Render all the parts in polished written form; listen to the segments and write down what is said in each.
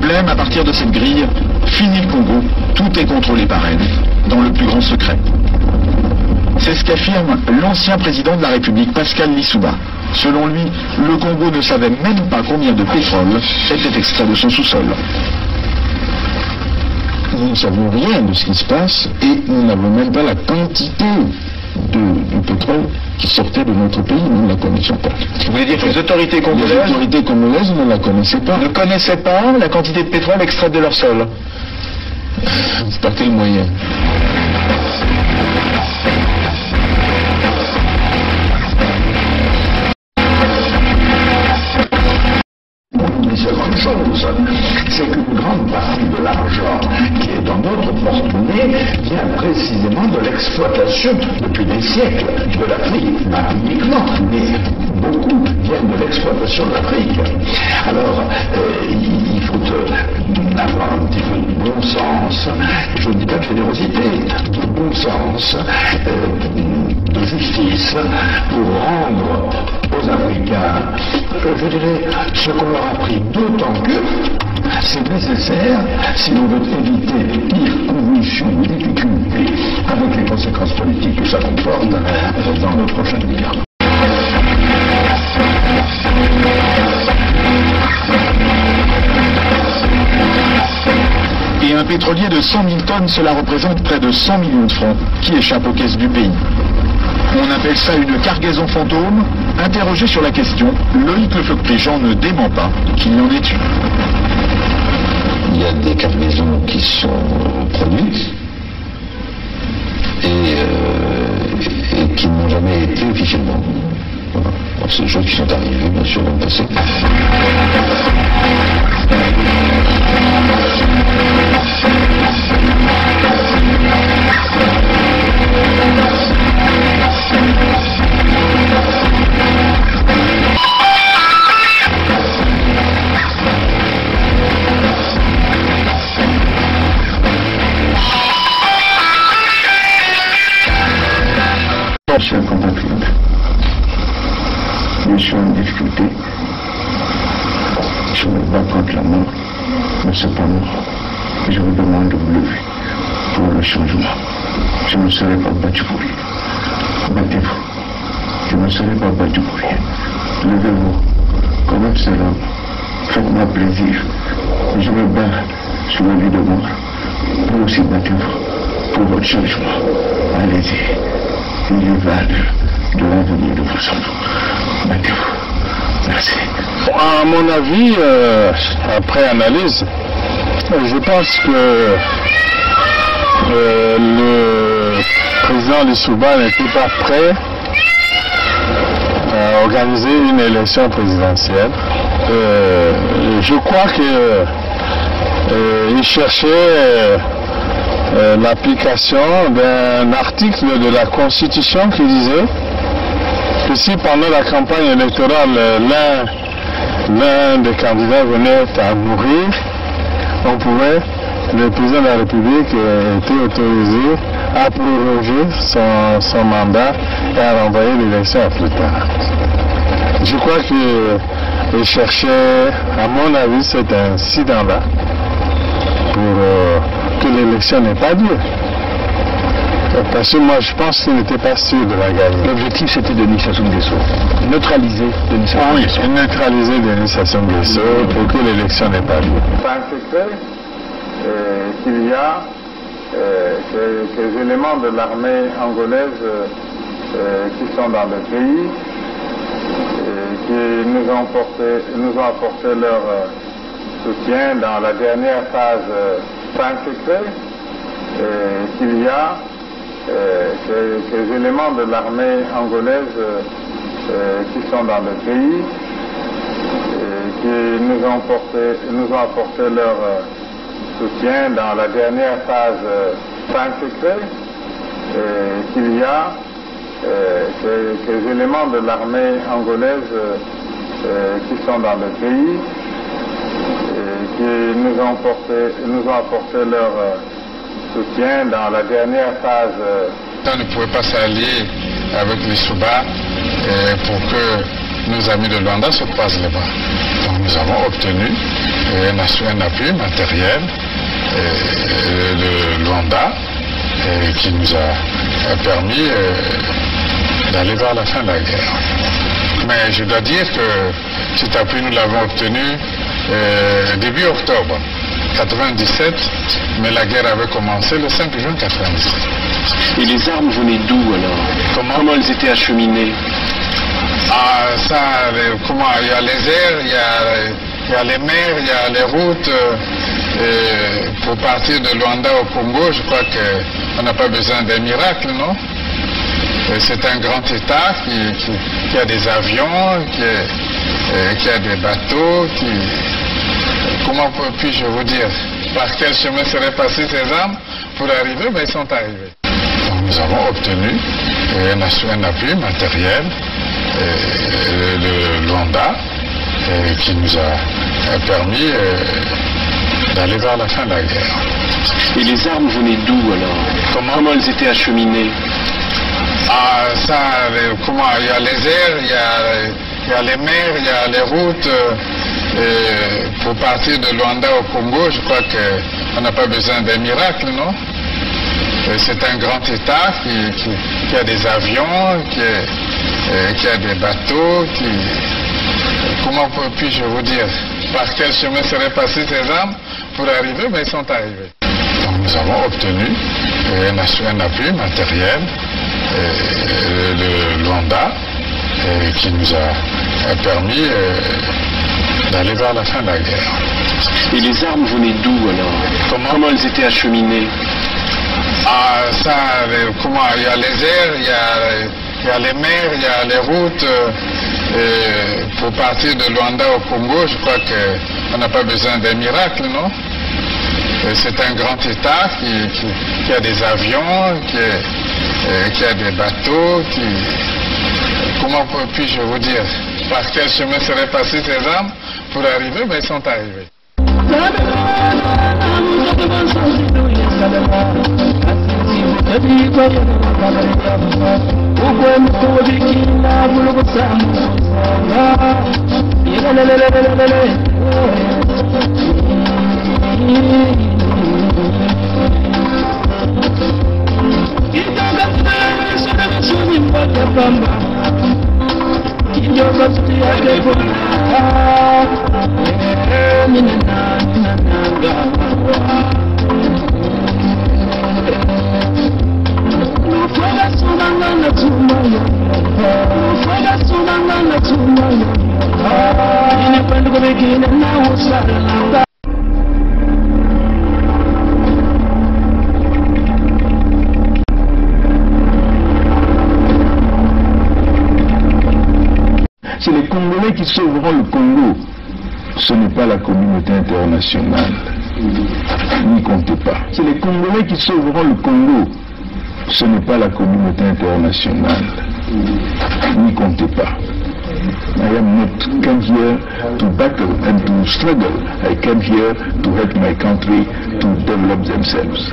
Blême, à partir de cette grille, fini le Congo, tout est contrôlé par elle, dans le plus grand secret. C'est ce qu'affirme l'ancien président de la République, Pascal Lissouba. Selon lui, le Congo ne savait même pas combien de pétrole était extrait de son sous-sol. Nous ne savons rien de ce qui se passe et nous n'avons même pas la quantité du pétrole qui sortait de notre pays, nous ne la connaissions pas. Vous voulez dire que les autorités congolaises ne la connaissaient pas. Ne connaissaient pas la quantité de pétrole extraite de leur sol? Par quel moyen? Une seconde chose, c'est qu'une grande partie de l'argent qui est dans notre porte-monnaie vient précisément de l'exploitation depuis des siècles de l'Afrique, pas uniquement, mais beaucoup viennent de l'exploitation de l'Afrique. Alors, il faut avoir un petit peu de bon sens, je ne dis pas de générosité, de bon sens, de justice, pour rendre aux Africains, je dirais, ce qu'on leur a pris, d'autant que c'est nécessaire si l'on veut éviter les pires convulsions, difficultés, avec les conséquences politiques que ça comporte dans le prochain guerre. Et un pétrolier de 100 000 tonnes, cela représente près de 100 millions de francs qui échappent aux caisses du pays. On appelle ça une cargaison fantôme. Interrogé sur la question, Loïc Lefeuc-Pléjean ne dément pas qu'il y en ait une. Il y a des cargaisons qui sont produites et qui n'ont jamais été officiellement. Voilà. C'est des choses qui sont arrivées, bien sûr, dans le passé. Je suis un compatriote. Je suis en difficulté. Je me bats contre la mort, mais cependant, je vous demande de vous lever pour le changement. Je ne serai pas battu pour rien. Battez-vous. Je ne serai pas battu pour rien. Levez-vous comme un seul homme. Faites-moi plaisir. Je me bats sur la vie de mort. Vous aussi battez-vous pour votre changement. Allez-y. Il y va de l'avenir de vos enfants. Battez-vous. Merci. À mon avis, après analyse, je pense que le président Lissouba n'était pas prêt à organiser une élection présidentielle. Je crois qu'il cherchait l'application d'un article de la Constitution qui disait que si pendant la campagne électorale l'un des candidats venait à mourir, le président de la République était autorisé à proroger son mandat et à renvoyer l'élection à plus tard. Je crois qu'il cherchait, à mon avis, cet incident-là pour que l'élection n'ait pas lieu. Parce que moi, je pense qu'il n'était pas sûr de la gagner. L'objectif, c'était Denis Sassou Nguesso. Neutraliser Denis Sassou Nguesso. Oui, neutraliser Denis Sassou Nguesso pour que l'élection n'ait pas lieu. C'est un secret qu'il y a ces éléments de l'armée angolaise qui sont dans le pays, qui nous ont apporté leur soutien dans la dernière phase. C'est un secret qu'il y a ces éléments de l'armée angolaise qui sont dans le pays, qui nous ont apporté leur soutien dans la dernière phase. C'est un secret qu'il y a ces éléments de l'armée angolaise qui sont dans le pays, qui nous ont apporté leur soutien dans la dernière phase. On ne pouvait pas s'allier avec les Souba pour que nos amis de Luanda se croisent les bras. Donc nous avons obtenu un appui matériel de Luanda qui nous a permis d'aller vers la fin de la guerre. Mais je dois dire que cet appui, nous l'avons obtenu début octobre 1997, mais la guerre avait commencé le 5 juin 1997. Et les armes venaient d'où alors? Comment elles étaient acheminées? Il y a les airs, il y a les mers, il y a les routes. Pour partir de Luanda au Congo, je crois qu'on n'a pas besoin d'un miracle, non? C'est un grand État qui a des avions, qui a des bateaux, comment puis-je vous dire? Par quel chemin seraient passées ces armes pour arriver? Ben, ils sont arrivés. Donc, nous avons obtenu un appui matériel de Luanda qui nous a permis d'aller vers la fin de la guerre. Et les armes venaient d'où alors? Comment elles étaient acheminées? Il y a les airs, il y a les mers, il y a les routes. Pour partir de Luanda au Congo, je crois qu'on n'a pas besoin d'un miracle, non? C'est un grand État qui a des avions, qui a des bateaux, comment puis-je vous dire? Par quel chemin seraient passées ces armes pour arriver? Ben, ils sont arrivés. Donc nous avons obtenu un appui matériel de Luanda qui nous a permis d'aller vers la fin de la guerre. Et les armes venaient d'où alors? Comment elles étaient acheminées? Il y a les airs, il y a les mers, il y a les routes. Pour partir de Luanda au Congo, je crois qu'on n'a pas besoin d'un miracle, non? C'est un grand État qui a des avions, qui a des bateaux, comment puis-je vous dire? Par quel chemin seraient passées ces armes pour arriver? Ben, ils sont arrivés. C'est les Congolais qui sauveront le Congo. Ce n'est pas la communauté internationale. N'y comptez pas. C'est les Congolais qui sauveront le Congo. Ce n'est pas la communauté internationale. N'y comptez pas. I am not come here to battle and to struggle. I came here to help my country to develop themselves.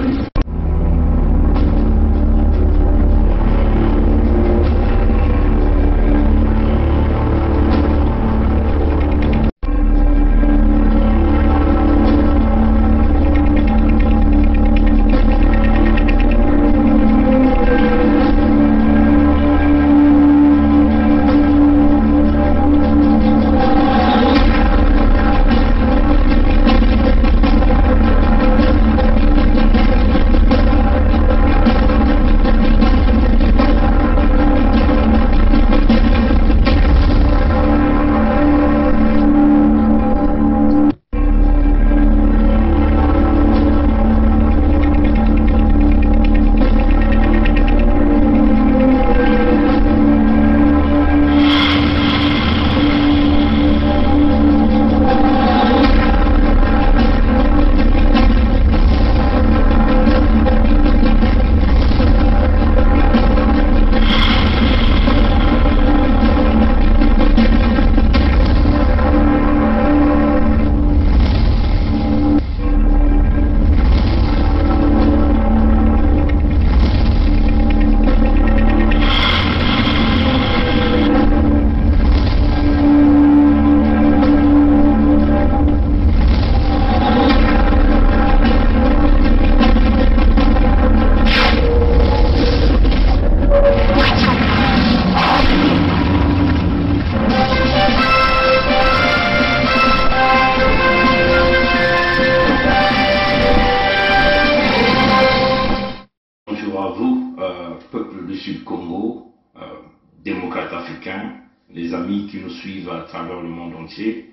chers Africains, les amis qui nous suivent à travers le monde entier,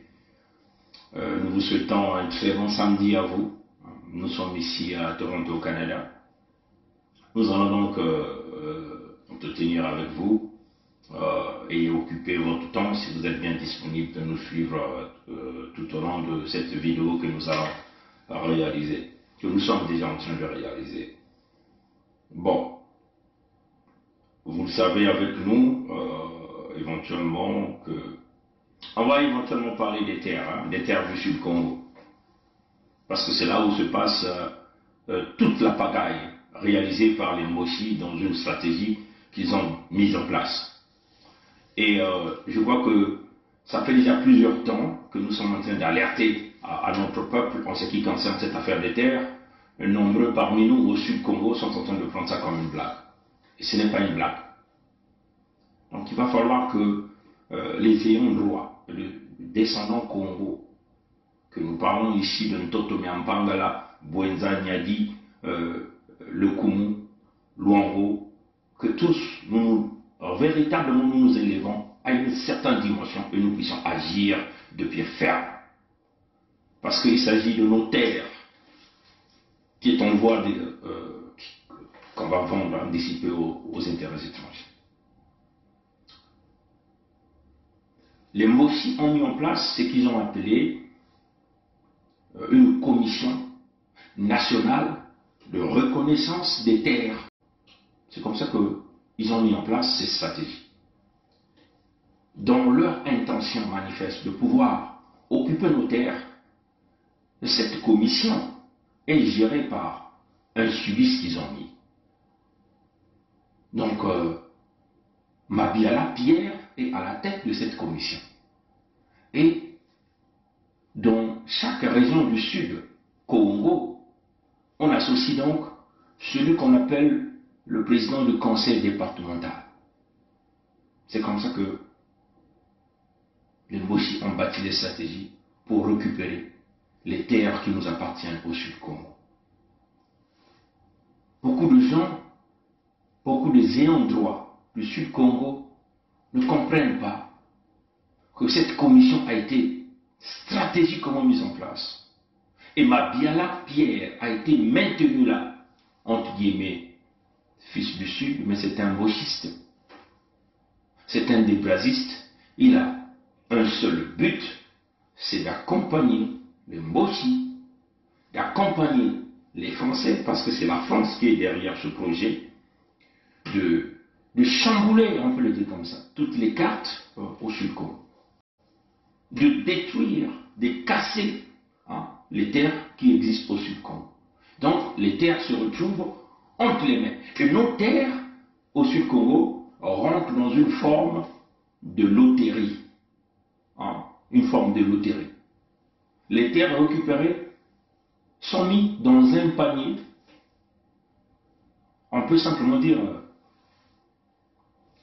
nous vous souhaitons un très bon samedi à vous. Nous sommes ici à Toronto, au Canada. Nous allons donc entretenir avec vous et occuper votre temps, si vous êtes bien disponible, de nous suivre tout au long de cette vidéo que nous allons réaliser, que nous sommes déjà en train de réaliser. Bon, vous le savez avec nous, éventuellement, on va éventuellement parler des terres du Sud Congo. Parce que c'est là où se passe toute la pagaille réalisée par les Moshi dans une stratégie qu'ils ont mise en place. Et je crois que ça fait déjà plusieurs temps que nous sommes en train d'alerter à notre peuple en ce qui concerne cette affaire des terres. Nombreux parmi nous au Sud Congo sont en train de prendre ça comme une blague. Et ce n'est pas une blague. Donc il va falloir que les ayants droit, le descendant Congo, que nous parlons ici de Ntoto Miampangala, Bwenza Nyadi, le Kumu, Luango, que tous nous véritablement nous nous élevons à une certaine dimension et nous puissions agir de pied ferme. Parce qu'il s'agit de nos terres qui est en voie qu'on va vendre, anticiper aux intérêts étrangers. Les Moshi ont mis en place ce qu'ils ont appelé une commission nationale de reconnaissance des terres. C'est comme ça qu'ils ont mis en place ces stratégies. Dans leur intention manifeste de pouvoir occuper nos terres, cette commission est gérée par un suivi qu'ils ont mis. Donc, Mabiala Pierre est à la tête de cette commission. Et dans chaque région du Sud Congo, on associe donc celui qu'on appelle le président du conseil départemental. C'est comme ça que les Moshi ont bâti des stratégies pour récupérer les terres qui nous appartiennent au Sud Congo. Beaucoup de gens, beaucoup des ayants droit du Sud Congo ne comprennent pas que cette commission a été stratégiquement mise en place. Et Mabiala Pierre a été maintenu là, entre guillemets, fils du Sud, mais c'est un mochiste. C'est un débraziste. Il a un seul but, c'est d'accompagner les Moshi, d'accompagner les Français, parce que c'est la France qui est derrière ce projet, de chambouler, on peut le dire comme ça, toutes les cartes au Sud Congo, de détruire, de casser les terres qui existent au Sud Congo. Donc les terres se retrouvent entre les mains. Et nos terres au Sud Congo rentrent dans une forme de loterie. Une forme de loterie. Les terres récupérées sont mises dans un panier. On peut simplement dire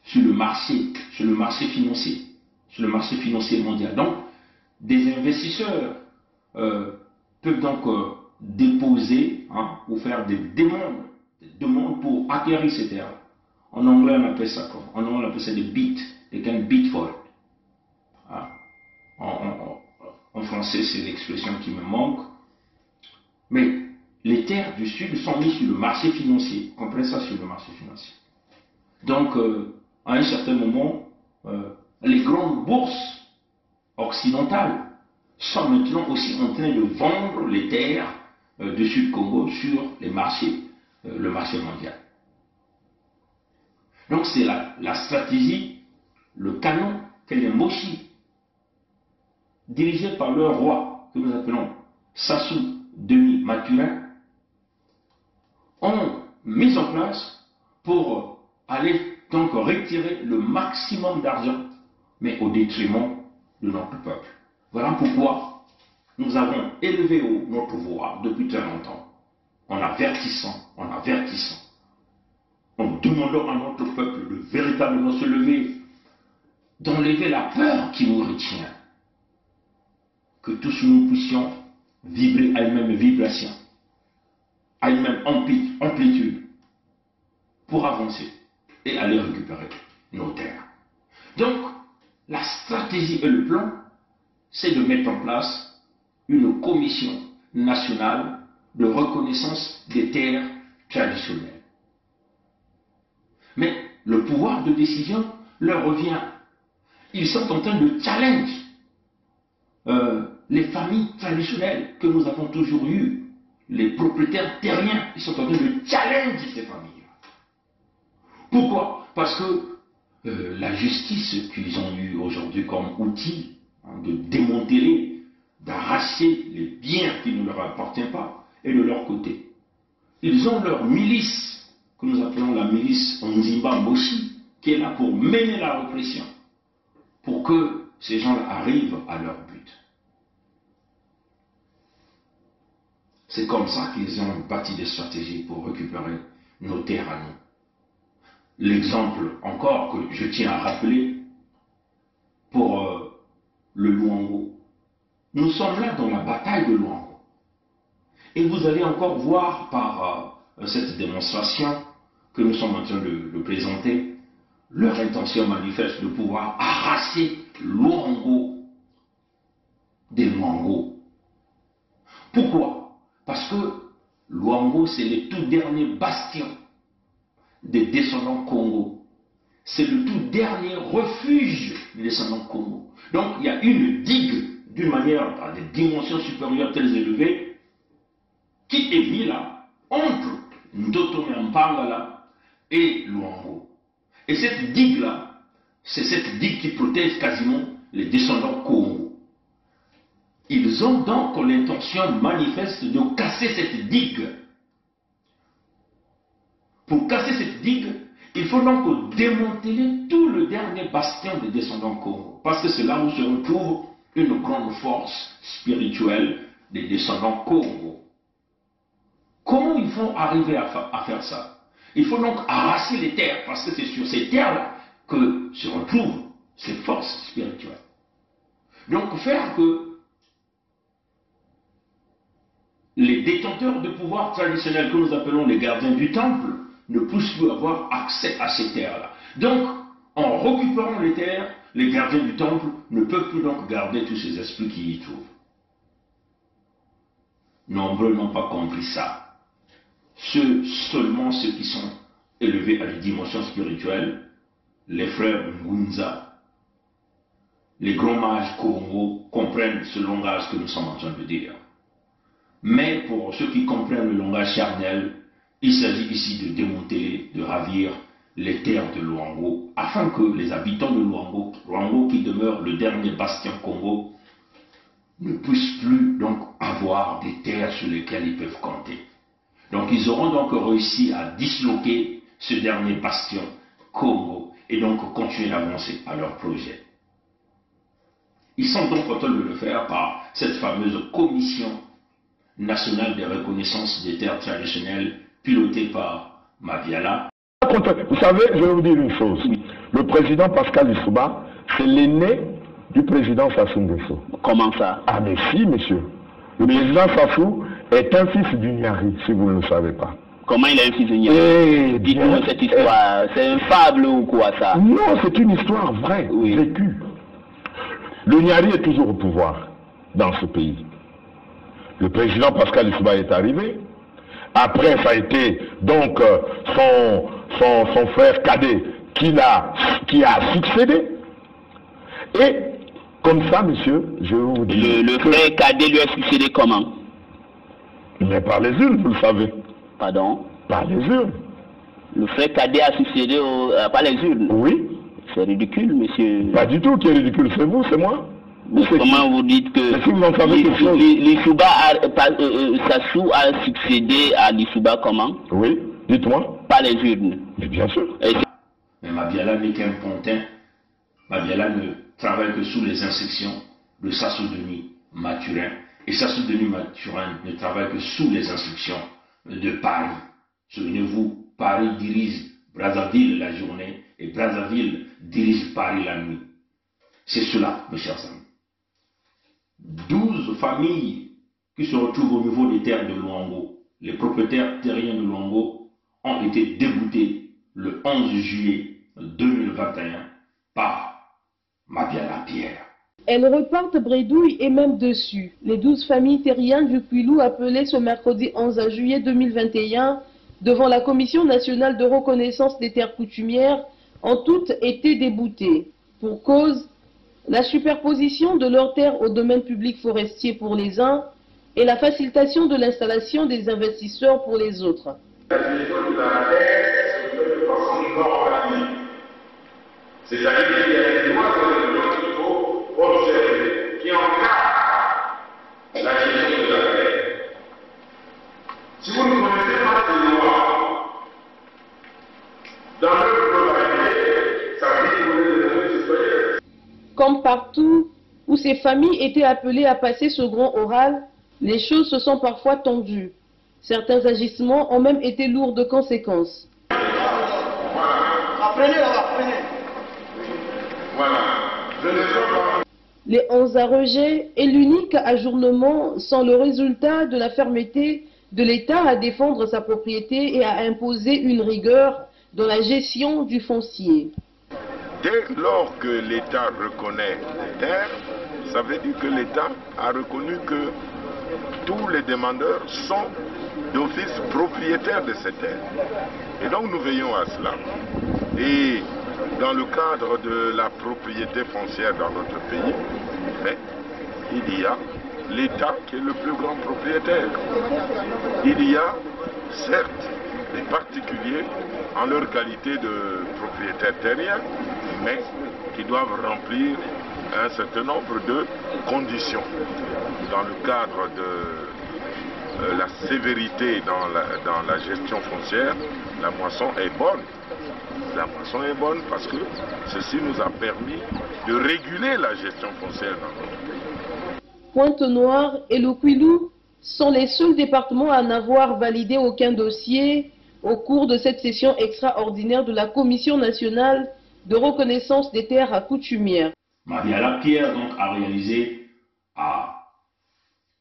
sur le marché financier, sur le marché financier mondial. Donc, des investisseurs peuvent donc déposer ou faire des demandes pour acquérir ces terres. En anglais, on appelle ça quoi? En anglais, on appelle ça des bid. They can bid for it. En français, c'est l'expression qui me manque. Mais les terres du Sud sont mises sur le marché financier. Comprenez ça, sur le marché financier. Donc, à un certain moment, les grandes bourses occidentales sont maintenant aussi en train de vendre les terres du Sud Congo sur les marchés, le marché mondial. Donc c'est la stratégie, le canon que les Moshi, dirigés par leur roi, que nous appelons Sassou Denis Mathurin, ont mis en place pour aller donc retirer le maximum d'argent, mais au détriment de notre peuple. Voilà pourquoi nous avons élevé notre voix depuis très longtemps, en avertissant, en demandant à notre peuple de véritablement se lever, d'enlever la peur qui nous retient, que tous nous puissions vibrer à une même vibration, à une même amplitude, pour avancer et aller récupérer nos terres. Donc, la stratégie et le plan, c'est de mettre en place une commission nationale de reconnaissance des terres traditionnelles. Mais le pouvoir de décision leur revient. Ils sont en train de challenge les familles traditionnelles que nous avons toujours eues, les propriétaires terriens, ils sont en train de challenger ces familles. Pourquoi? Parce que la justice qu'ils ont eue aujourd'hui comme outil de démanteler, d'arracher les biens qui ne leur appartiennent pas, est de leur côté. Ils ont leur milice, que nous appelons la milice Onzimba Moshi, qui est là pour mener la répression, pour que ces gens-là arrivent à leur but. C'est comme ça qu'ils ont bâti des stratégies pour récupérer nos terres à nous. L'exemple encore que je tiens à rappeler pour le Luango. Nous sommes là dans la bataille de Luango. Et vous allez encore voir par cette démonstration que nous sommes en train de présenter, leur intention manifeste de pouvoir arracher Luango des Luango. Pourquoi? Parce que Luango, c'est le tout dernier bastion des descendants Congo. C'est le tout dernier refuge des descendants Congo. Donc il y a une digue d'une manière à des dimensions supérieures très élevées qui est mise là entre Ndotomeampangala et Luango. Et cette digue là, c'est cette digue qui protège quasiment les descendants Congo. Ils ont donc l'intention manifeste de casser cette digue. Pour casser cette digue, il faut donc démanteler tout le dernier bastion des descendants Congo. Parce que c'est là où se retrouve une grande force spirituelle des descendants Congo. Comment ils vont arriver à faire ça? Il faut donc arracher les terres, parce que c'est sur ces terres-là que se retrouvent ces forces spirituelles. Donc faire que les détenteurs de pouvoir traditionnels que nous appelons les gardiens du temple ne puissent plus avoir accès à ces terres-là. Donc, en récupérant les terres, les gardiens du temple ne peuvent plus donc garder tous ces esprits qui y trouvent. Nombreux n'ont pas compris ça. Seulement ceux qui sont élevés à des dimensions spirituelles, les frères Ngunza, les grands mages Congo comprennent ce langage que nous sommes en train de dire. Mais pour ceux qui comprennent le langage charnel, il s'agit ici de démonter, de ravir les terres de Luango, afin que les habitants de Luango, Luango qui demeure le dernier bastion Congo, ne puissent plus donc avoir des terres sur lesquelles ils peuvent compter. Donc ils auront donc réussi à disloquer ce dernier bastion Congo et donc continuer d'avancer à leur projet. Ils sont donc en train de le faire par cette fameuse commission nationale de reconnaissance des terres traditionnelles pilotée par Mabiala. Vous savez, je vais vous dire une chose. Le président Pascal Lissouba, c'est l'aîné du président Sassou Nguesso. Comment ça? Ah mais si, monsieur. Le président Sassou est un fils du Nyari, si vous ne le savez pas. Comment il est un fils du Nyari? Dites-nous cette histoire. C'est une fable ou quoi ça? Non, c'est une histoire vraie, vécue. Le Nyari est toujours au pouvoir dans ce pays. Le président Pascal Lissouba est arrivé. Après, ça a été donc son frère cadet qui a succédé. Et comme ça, monsieur, je vais vous dire... Le frère cadet lui a succédé comment? Mais par les urnes, vous le savez. Pardon? Par les urnes. Le frère cadet a succédé par les urnes? Oui. C'est ridicule, monsieur. Pas du tout, qui est ridicule, c'est vous, c'est moi. Comment vous dites que si vous en savez quelque chose. Lissouba Sassou a succédé à Lissouba comment? Oui, dites-moi. Par les urnes. Mais bien sûr. Mais Mabiala n'est qu'un pontin. Mabiala ne travaille que sous les instructions de Sassou Denis Mathurin. Et Sassou Denis Mathurin ne travaille que sous les instructions de Paris. Souvenez-vous, Paris dirige Brazzaville la journée et Brazzaville dirige Paris la nuit. C'est cela, mes chers amis. 12 familles qui se retrouvent au niveau des terres de Luango. Les propriétaires terriens de Luango ont été déboutés le 11 juillet 2021 par Mabiala Pierre. Elles repartent bredouille et même dessus. Les 12 familles terriennes du Kouilou appelées ce mercredi 11 juillet 2021 devant la Commission nationale de reconnaissance des terres coutumières ont toutes été déboutées. Pour cause, la superposition de leurs terres au domaine public forestier pour les uns et la facilitation de l'installation des investisseurs pour les autres. La gestion de la terre se fait de façon normale. C'est-à-dire qu'il y a des lois qu'il faut observer qui encadrent la gestion de la terre. Si vous ne connaissez pas ces lois, dans leur globalité, ça veut dire que vous êtes devenus citoyens. Comme partout où ces familles étaient appelées à passer ce grand oral, les choses se sont parfois tendues. Certains agissements ont même été lourds de conséquences. Apprenez là-bas, apprenez. Voilà. Les 11 rejets et l'unique ajournement sont le résultat de la fermeté de l'État à défendre sa propriété et à imposer une rigueur dans la gestion du foncier. Dès lors que l'État reconnaît les terres, ça veut dire que l'État a reconnu que tous les demandeurs sont d'office propriétaires de ces terres. Et donc nous veillons à cela. Et dans le cadre de la propriété foncière dans notre pays, mais il y a l'État qui est le plus grand propriétaire. Il y a certes des particuliers en leur qualité de propriétaires terriens, mais qui doivent remplir un certain nombre de conditions. Dans le cadre de la sévérité dans la gestion foncière, la moisson est bonne. La moisson est bonne parce que ceci nous a permis de réguler la gestion foncière dans notre pays. Pointe-Noire et le Kouilou sont les seuls départements à n'avoir validé aucun dossier au cours de cette session extraordinaire de la Commission nationale de reconnaissance des terres coutumières. Mabiala Pierre donc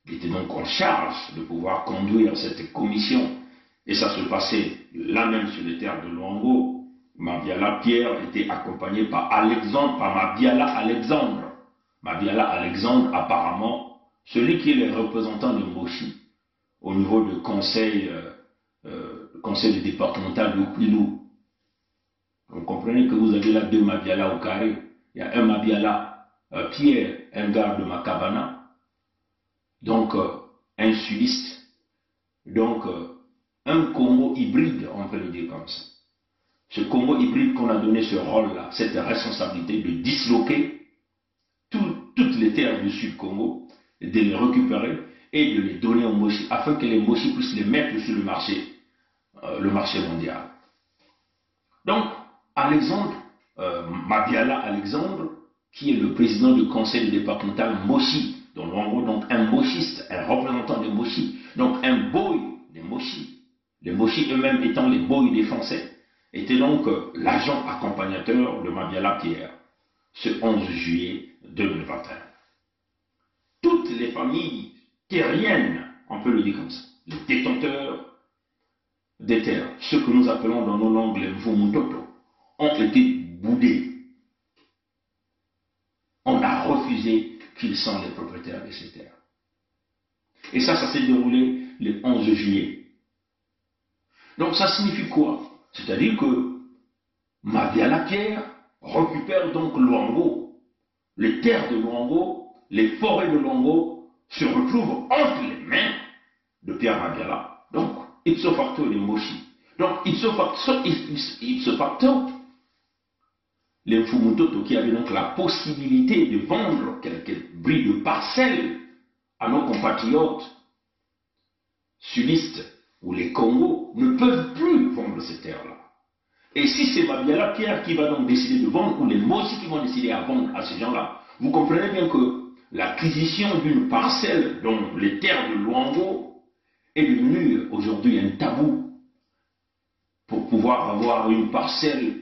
il était donc en charge de pouvoir conduire cette commission, et ça se passait là même sur les terres de Luango. Mabiala Pierre était accompagné par Mabiala Alexandre. Mabiala Alexandre, apparemment, celui qui est le représentant de Mboshi au niveau du conseil départemental de Kouilou. Vous comprenez que vous avez là deux Mabiala au carré. Il y a un Mabiala Pierre, un garde de Makabana, donc un sudiste, donc un Congo hybride, on peut le dire comme ça. Ce Congo hybride qu'on a donné ce rôle-là, cette responsabilité de disloquer toutes les terres du Sud-Congo, de les récupérer et de les donner aux Moshi, afin que les Moshi puissent les mettre sur le marché mondial. Donc, Mabiala Alexandre, qui est le président du conseil départemental Moshi, donc un mochiste, un représentant des Moshi, donc un boy des Moshi, les Moshi eux-mêmes étant les boys des Français, était donc l'agent accompagnateur de Mabiala Pierre, ce 11 juillet 2021. Toutes les familles terriennes, on peut le dire comme ça, les détenteurs des terres, ceux que nous appelons dans nos langues les Mvumutoto, ont été boudés. On a refusé qu'ils sont les propriétaires de ces terres. Et ça s'est déroulé le 11 juillet. Donc ça signifie quoi? C'est-à-dire que Mabiala Pierre récupère donc Luango. Les terres de Luango, les forêts de Luango se retrouvent entre les mains de Pierre Mabiala. Donc, ipso facto les Moshi. Donc, ipso facto, les Mfumutoto qui avaient donc la possibilité de vendre quelques bris de parcelles à nos compatriotes sudistes ou les Congos ne peuvent plus vendre ces terres-là. Et si c'est Mabiala Pierre qui va donc décider de vendre, ou les Moshi qui vont décider à vendre à ces gens-là, vous comprenez bien que l'acquisition d'une parcelle, dont les terres de Luango, est devenue aujourd'hui un tabou. Pour pouvoir avoir une parcelle,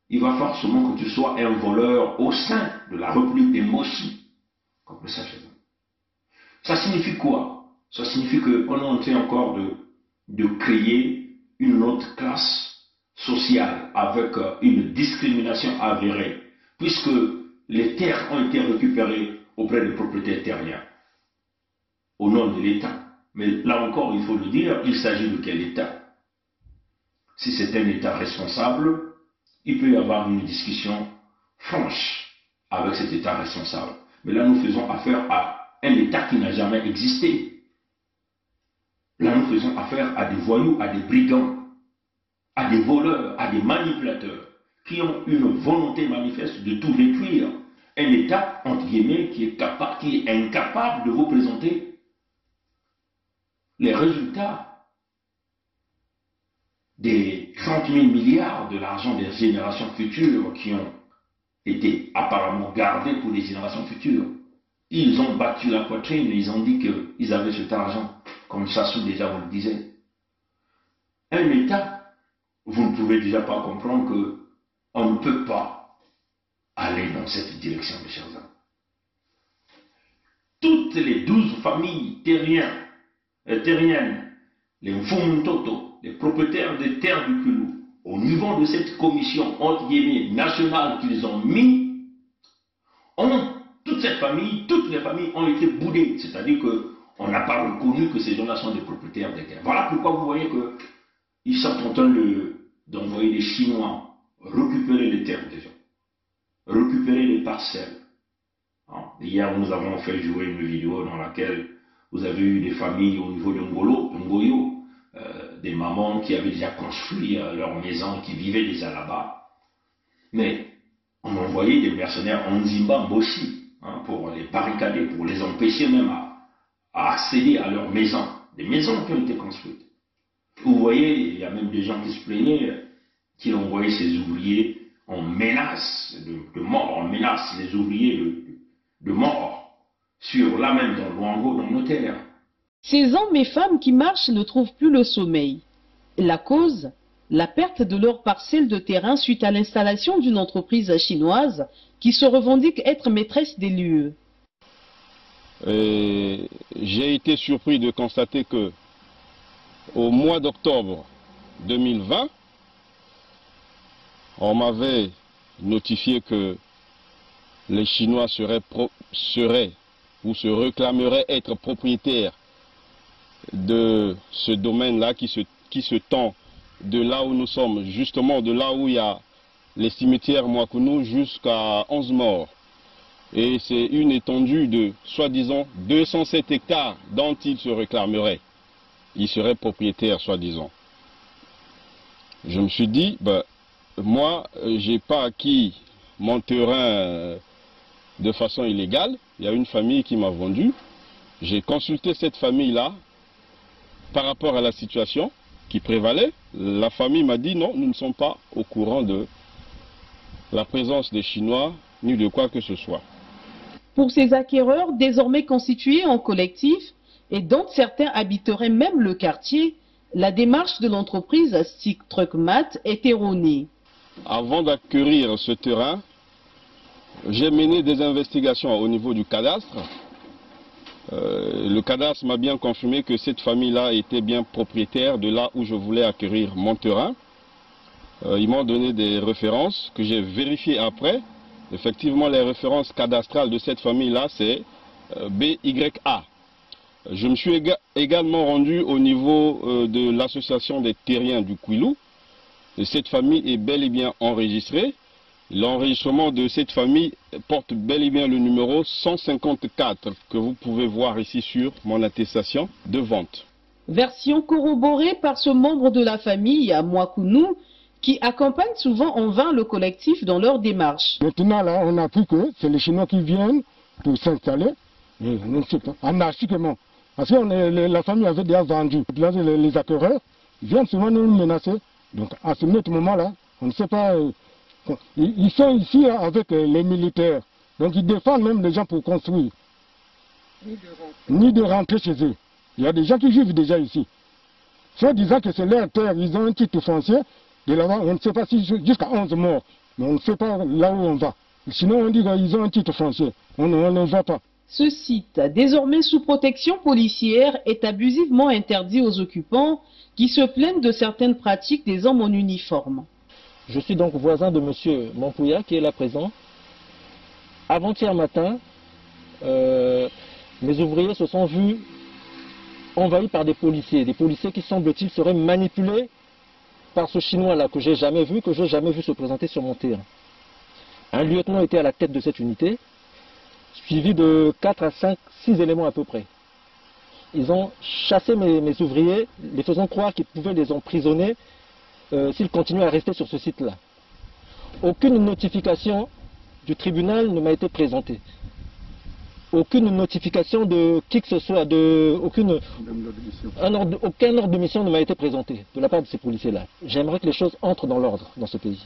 il va falloir seulement que tu sois un voleur au sein de la République des Moshi. Comprenez ça chez vous. Ça signifie quoi? Ça signifie qu'on est en train encore de créer une autre classe sociale avec une discrimination avérée, puisque les terres ont été récupérées auprès des propriétaires terriens, au nom de l'État. Mais là encore, il faut le dire, il s'agit de quel État? Si c'est un État responsable, il peut y avoir une discussion franche avec cet État responsable. Mais là, nous faisons affaire à un État qui n'a jamais existé. Là, nous faisons affaire à des voyous, à des brigands, à des voleurs, à des manipulateurs, qui ont une volonté manifeste de tout détruire. Un État, entre guillemets, qui est incapable de vous présenter les résultats des 30 000 milliards de l'argent des générations futures qui ont été apparemment gardés pour les générations futures. Ils ont battu la poitrine et ils ont dit qu'ils avaient cet argent, comme Sassou déjà vous le disait. Un État, vous ne pouvez déjà pas comprendre qu'on ne peut pas aller dans cette direction, mes chers amis. Toutes les 12 familles terriennes, les Mfumuntoto, les propriétaires des terres du Kwilu, au niveau de cette commission entre guillemets nationale qu'ils ont mis, toutes les familles ont été boudées. C'est-à-dire qu'on n'a pas reconnu que ces gens-là sont des propriétaires des terres. Voilà pourquoi vous voyez qu'ils sont en train d'envoyer les Chinois récupérer les terres des gens, récupérer les parcelles. Hier, nous avons fait jouer une vidéo dans laquelle vous avez eu des familles au niveau de Ngoyo, des mamans qui avaient déjà construit leur maison, qui vivaient déjà là-bas. Mais on envoyait des mercenaires en Nzimba Mboshi pour les barricader, pour les empêcher même à accéder à leurs maisons, des maisons qui ont été construites. Vous voyez, il y a même des gens qui se plaignaient qu'ils envoyaient ces ouvriers en menace de mort, on menace les ouvriers de mort sur là même dans Luango, dans nos terres. Ces hommes et femmes qui marchent ne trouvent plus le sommeil. La cause, la perte de leur parcelle de terrain suite à l'installation d'une entreprise chinoise qui se revendique être maîtresse des lieux. J'ai été surpris de constater que au mois d'octobre 2020, on m'avait notifié que les Chinois seraient ou se réclameraient être propriétaires de ce domaine-là qui se tend de là où nous sommes, justement de là où il y a les cimetières Mwakounou jusqu'à 11 morts. Et c'est une étendue de, soi-disant, 207 hectares dont ils se réclameraient. Ils seraient propriétaires, soi-disant. Je me suis dit, moi, j'ai pas acquis mon terrain de façon illégale. Il y a une famille qui m'a vendu. J'ai consulté cette famille-là par rapport à la situation qui prévalait. La famille m'a dit non, nous ne sommes pas au courant de la présence des Chinois ni de quoi que ce soit. Pour ces acquéreurs, désormais constitués en collectif et dont certains habiteraient même le quartier, la démarche de l'entreprise Stick Truck Mat est erronée. Avant d'acquérir ce terrain, j'ai mené des investigations au niveau du cadastre. Le cadastre m'a bien confirmé que cette famille-là était bien propriétaire de là où je voulais acquérir mon terrain. Ils m'ont donné des références que j'ai vérifiées après. Effectivement, les références cadastrales de cette famille-là, c'est BYA. Je me suis également rendu au niveau de l'association des terriens du Kwilu. Et cette famille est bel et bien enregistrée. L'enregistrement de cette famille porte bel et bien le numéro 154 que vous pouvez voir ici sur mon attestation de vente. Version corroborée par ce membre de la famille à Mwakounou qui accompagne souvent en vain le collectif dans leur démarche. Maintenant là, on a appris que c'est les Chinois qui viennent pour s'installer, on ne sait pas, anarchiquement. Parce que la famille avait déjà vendu. Les acquéreurs viennent souvent nous menacer. Donc à ce moment-là, on ne sait pas. Ils sont ici avec les militaires. Donc ils défendent même les gens pour construire. Ni de rentrer chez eux. Il y a des gens qui vivent déjà ici. Soit disant que c'est leur terre, ils ont un titre foncier. De là-bas, on ne sait pas si jusqu'à 11 morts. Mais on ne sait pas là où on va. Sinon on dit qu'ils ont un titre foncier. On ne va pas. Ce site, désormais sous protection policière, est abusivement interdit aux occupants qui se plaignent de certaines pratiques des hommes en uniforme. Je suis donc voisin de M. Mompouya qui est là présent. avant-hier matin, mes ouvriers se sont vus envahis par des policiers qui semble-t-il seraient manipulés par ce Chinois-là que j'ai jamais vu se présenter sur mon terrain. Un lieutenant était à la tête de cette unité, suivi de 4 à 5, 6 éléments à peu près. Ils ont chassé mes ouvriers, les faisant croire qu'ils pouvaient les emprisonner s'ils continuaient à rester sur ce site-là. Aucune notification du tribunal ne m'a été présentée. Aucune notification de qui que ce soit, aucun ordre de mission ne m'a été présenté de la part de ces policiers-là. J'aimerais que les choses entrent dans l'ordre dans ce pays.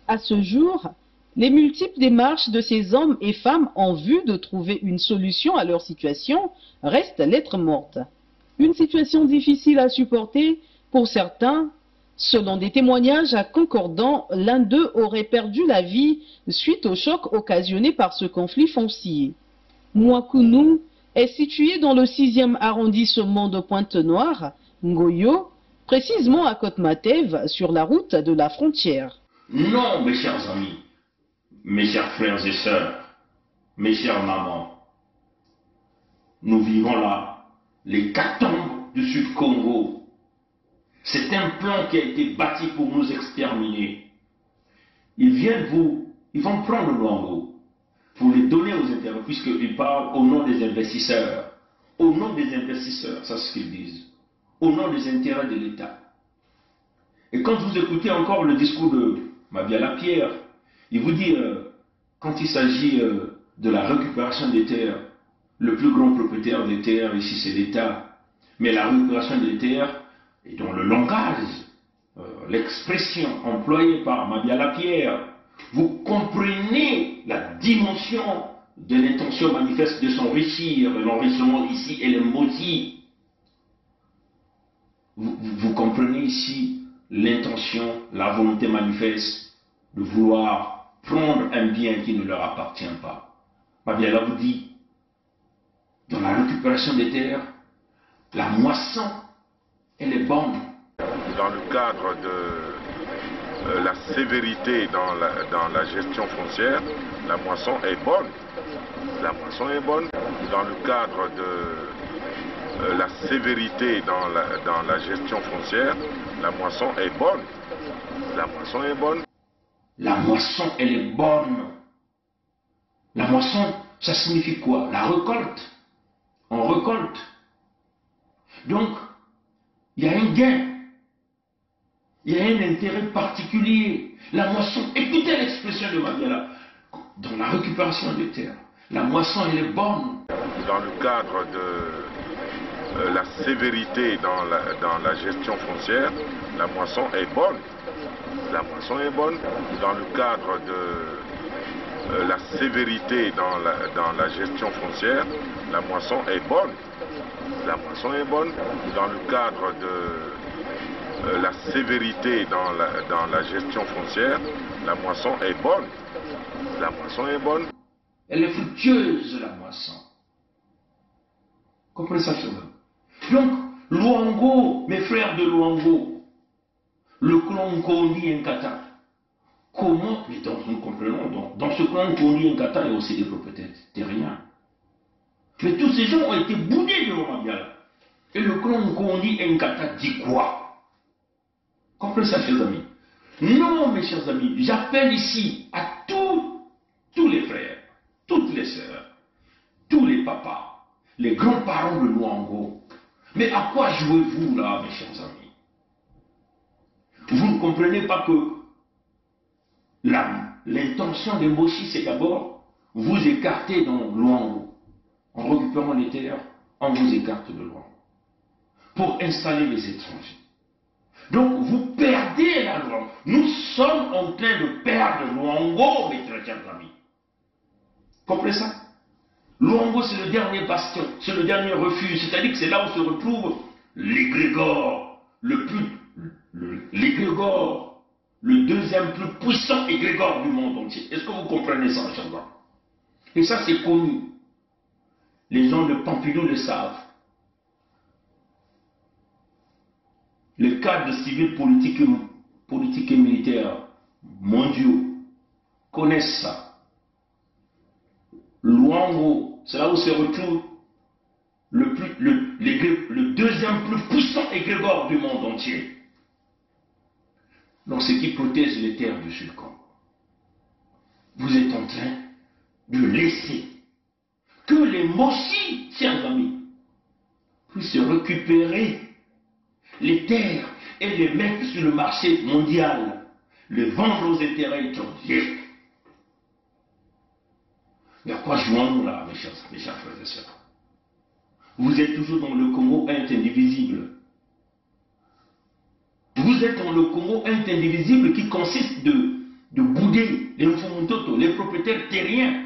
À ce jour, les multiples démarches de ces hommes et femmes en vue de trouver une solution à leur situation restent lettre morte. Une situation difficile à supporter pour certains. Selon des témoignages concordants, l'un d'eux aurait perdu la vie suite au choc occasionné par ce conflit foncier. Mouakounou est situé dans le 6e arrondissement de Pointe-Noire, Ngoyo, précisément à Côte-Matev, sur la route de la frontière. Non, mes chers amis, mes chers frères et sœurs, mes chères mamans, nous vivons là l'hécatombe du Sud-Congo. C'est un plan qui a été bâti pour nous exterminer. Ils vont prendre le Luango pour les donner aux intérêts, puisqu'ils parlent au nom des investisseurs. Au nom des investisseurs, ça c'est ce qu'ils disent. Au nom des intérêts de l'État. Et quand vous écoutez encore le discours de Mabia Lapierre, il vous dit, quand il s'agit de la récupération des terres, le plus grand propriétaire des terres ici c'est l'État, mais la récupération des terres, et dans le langage, l'expression employée par Mabia Lapierre, vous comprenez la dimension de l'intention manifeste de s'enrichir, l'enrichissement ici et le motif. Vous comprenez ici l'intention, la volonté manifeste de vouloir prendre un bien qui ne leur appartient pas. Mabia vous dit, dans la récupération des terres, la moisson, elle est bonne. Dans le cadre de la sévérité dans la gestion foncière, la moisson est bonne. La moisson est bonne. Dans le cadre de la sévérité dans la gestion foncière, la moisson est bonne. La moisson est bonne. La moisson, elle est bonne. La moisson, ça signifie quoi? La récolte. On récolte. Donc, il y a un gain. Il y a un intérêt particulier. La moisson, écoutez l'expression de Mabia, dans la récupération des terres. La moisson, elle est bonne. Dans le cadre de la sévérité dans la gestion foncière, la moisson est bonne. La moisson est bonne. Dans le cadre de la sévérité dans la gestion foncière, la moisson est bonne. La moisson est bonne. Dans le cadre de la sévérité dans la gestion foncière, la moisson est bonne. La moisson est bonne. Elle est fructueuse, la moisson. Comprenez ça, cela? Donc, Luango, mes frères de Luango, le clan Kondi Nkata, comment, mais nous comprenons, dans ce clan Kondi Nkata, il y a aussi des propriétaires terriens. Mais tous ces gens ont été boudés de Mabia. Et le clan Kondi Nkata dit quoi? Comprenez ça, chers amis? Non, mes chers amis, j'appelle ici à tous les frères, toutes les sœurs, tous les papas, les grands-parents de Luango. Mais à quoi jouez-vous là, mes chers amis? Vous ne comprenez pas que l'intention de Moshi, c'est d'abord vous écarter dans Luango. En récupérant les terres, on vous écarte de Luango pour installer les étrangers. Donc vous perdez la Luango. Nous sommes en train de perdre Luango, mes très chers amis. Comprenez ça? Luango, c'est le dernier bastion, c'est le dernier refuge, c'est-à-dire que c'est là où se retrouve l'égrégore, l'égrégore, le deuxième plus puissant égrégore du monde entier. Est-ce que vous comprenez ça, chers amis? Et ça, c'est connu. Les gens de Pompidou le savent. Les cadres civils, politiques et militaires mondiaux connaissent ça. Luango, c'est là où se retrouve le deuxième plus puissant égrégore du monde entier. Donc ce qui protège les terres du Sud-Congo. Vous êtes en train de laisser que les Mossi, chers amis, puissent récupérer les terres et les mettre sur le marché mondial, les vendre aux intérêts étrangers. Mais à quoi jouons-nous là, mes chers frères et sœurs? Vous êtes toujours dans le Congo indivisible. Vous êtes dans le Congo indivisible qui consiste de bouder les Mfumuntoto, les propriétaires terriens.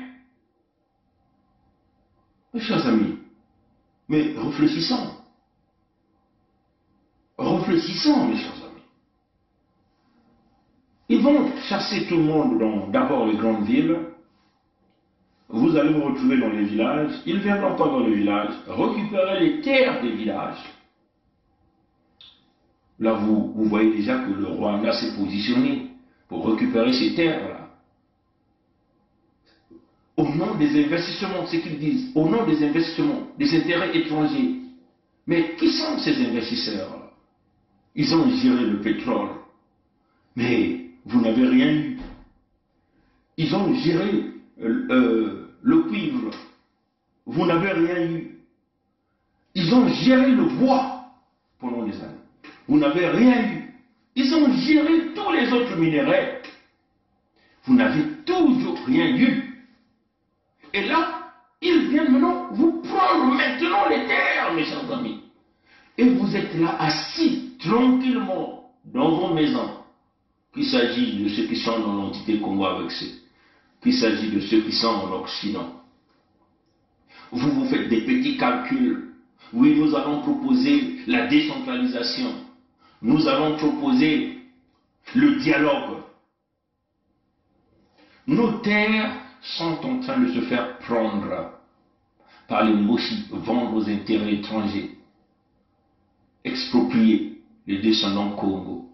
Mes chers amis, mais réfléchissons. Réfléchissons, mes chers amis. Ils vont chasser tout le monde dans d'abord les grandes villes. Vous allez vous retrouver dans les villages. Ils viendront pas dans les villages, récupérer les terres des villages. Là, vous voyez déjà que le Rwanda s'est positionné pour récupérer ces terres-là. Au nom des investissements, c'est ce qu'ils disent, au nom des investissements, des intérêts étrangers. Mais qui sont ces investisseurs-là? Ils ont géré le pétrole, mais vous n'avez rien eu. Ils ont géré le cuivre, vous n'avez rien eu. Ils ont géré le bois pendant des années, vous n'avez rien eu. Ils ont géré tous les autres minéraux, vous n'avez toujours rien eu. Et là, ils viennent maintenant vous prendre maintenant les terres, mes chers amis. Et vous êtes là assis tranquillement dans vos maisons. Qu'il s'agit de ceux qui sont dans l'entité Congo avec eux, qu'il s'agit de ceux qui sont en Occident. Vous vous faites des petits calculs. Oui, nous allons proposer la décentralisation. Nous allons proposer le dialogue. Nos terres sont en train de se faire prendre par les Moshi, vendre aux intérêts étrangers, exproprier les descendants Congo.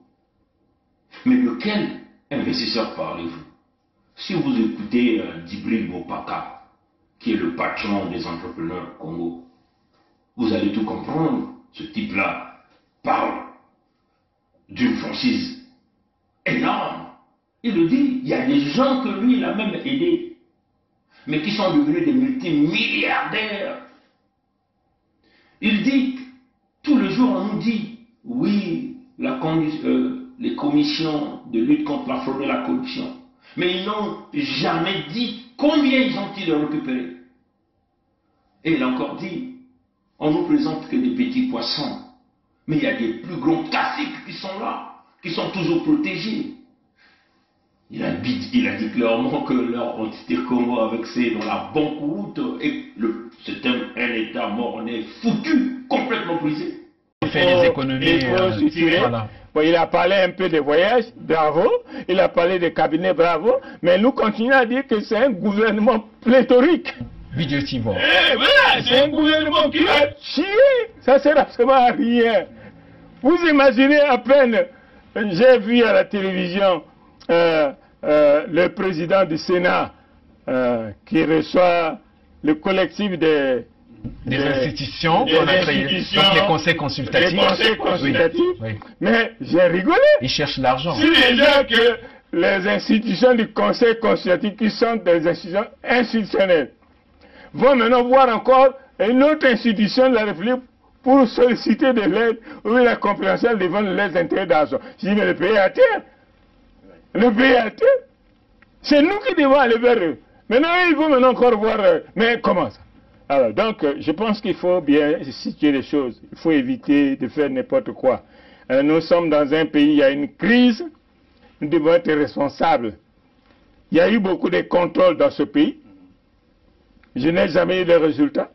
Mais de quel investisseur parlez-vous? Si vous écoutez Dibri Bopaka, qui est le patron des entrepreneurs Congo, vous allez tout comprendre. Ce type-là parle d'une franchise énorme. Il le dit, il y a des gens que lui, il a même aidés, mais qui sont devenus des multimilliardaires. Il dit, tous les jours on nous dit, oui, les commissions de lutte contre la fraude et la corruption. Mais ils n'ont jamais dit combien ils ont-ils récupéré. Et il a encore dit, on ne nous présente que des petits poissons. Mais il y a des plus grands caciques qui sont là, qui sont toujours protégés. Il a dit clairement que leur entité Congo avec c'est dans la bonne route et c'est un État mort-né foutu, complètement brisé. Il fait des économies. Voilà. Bon, il a parlé un peu des voyages, bravo. Il a parlé des cabinets, bravo. Mais nous continuons à dire que c'est un gouvernement pléthorique. Budgétivore. Voilà, c'est un gouvernement qui a chié. Ça sert absolument à rien. Vous imaginez à peine, j'ai vu à la télévision le président du Sénat qui reçoit le collectif des institutions qu'on a créées, donc les conseils consultatifs. Les conseils consultatifs. Oui. Mais j'ai rigolé. Ils cherchent l'argent. C'est déjà que les institutions du conseil consultatif, qui sont des institutions institutionnelles, vont maintenant voir encore une autre institution de la République pour solliciter de l'aide ou la compréhension devant les intérêts d'argent. Je dis, mais le pays est à terre. Le pays est à terre. C'est nous qui devons aller vers eux. Maintenant, ils vont maintenant encore voir. Mais comment ça? Alors, donc, je pense qu'il faut bien situer les choses. Il faut éviter de faire n'importe quoi. Nous sommes dans un pays, il y a une crise. Nous devons être responsables. Il y a eu beaucoup de contrôles dans ce pays. Je n'ai jamais eu de résultats.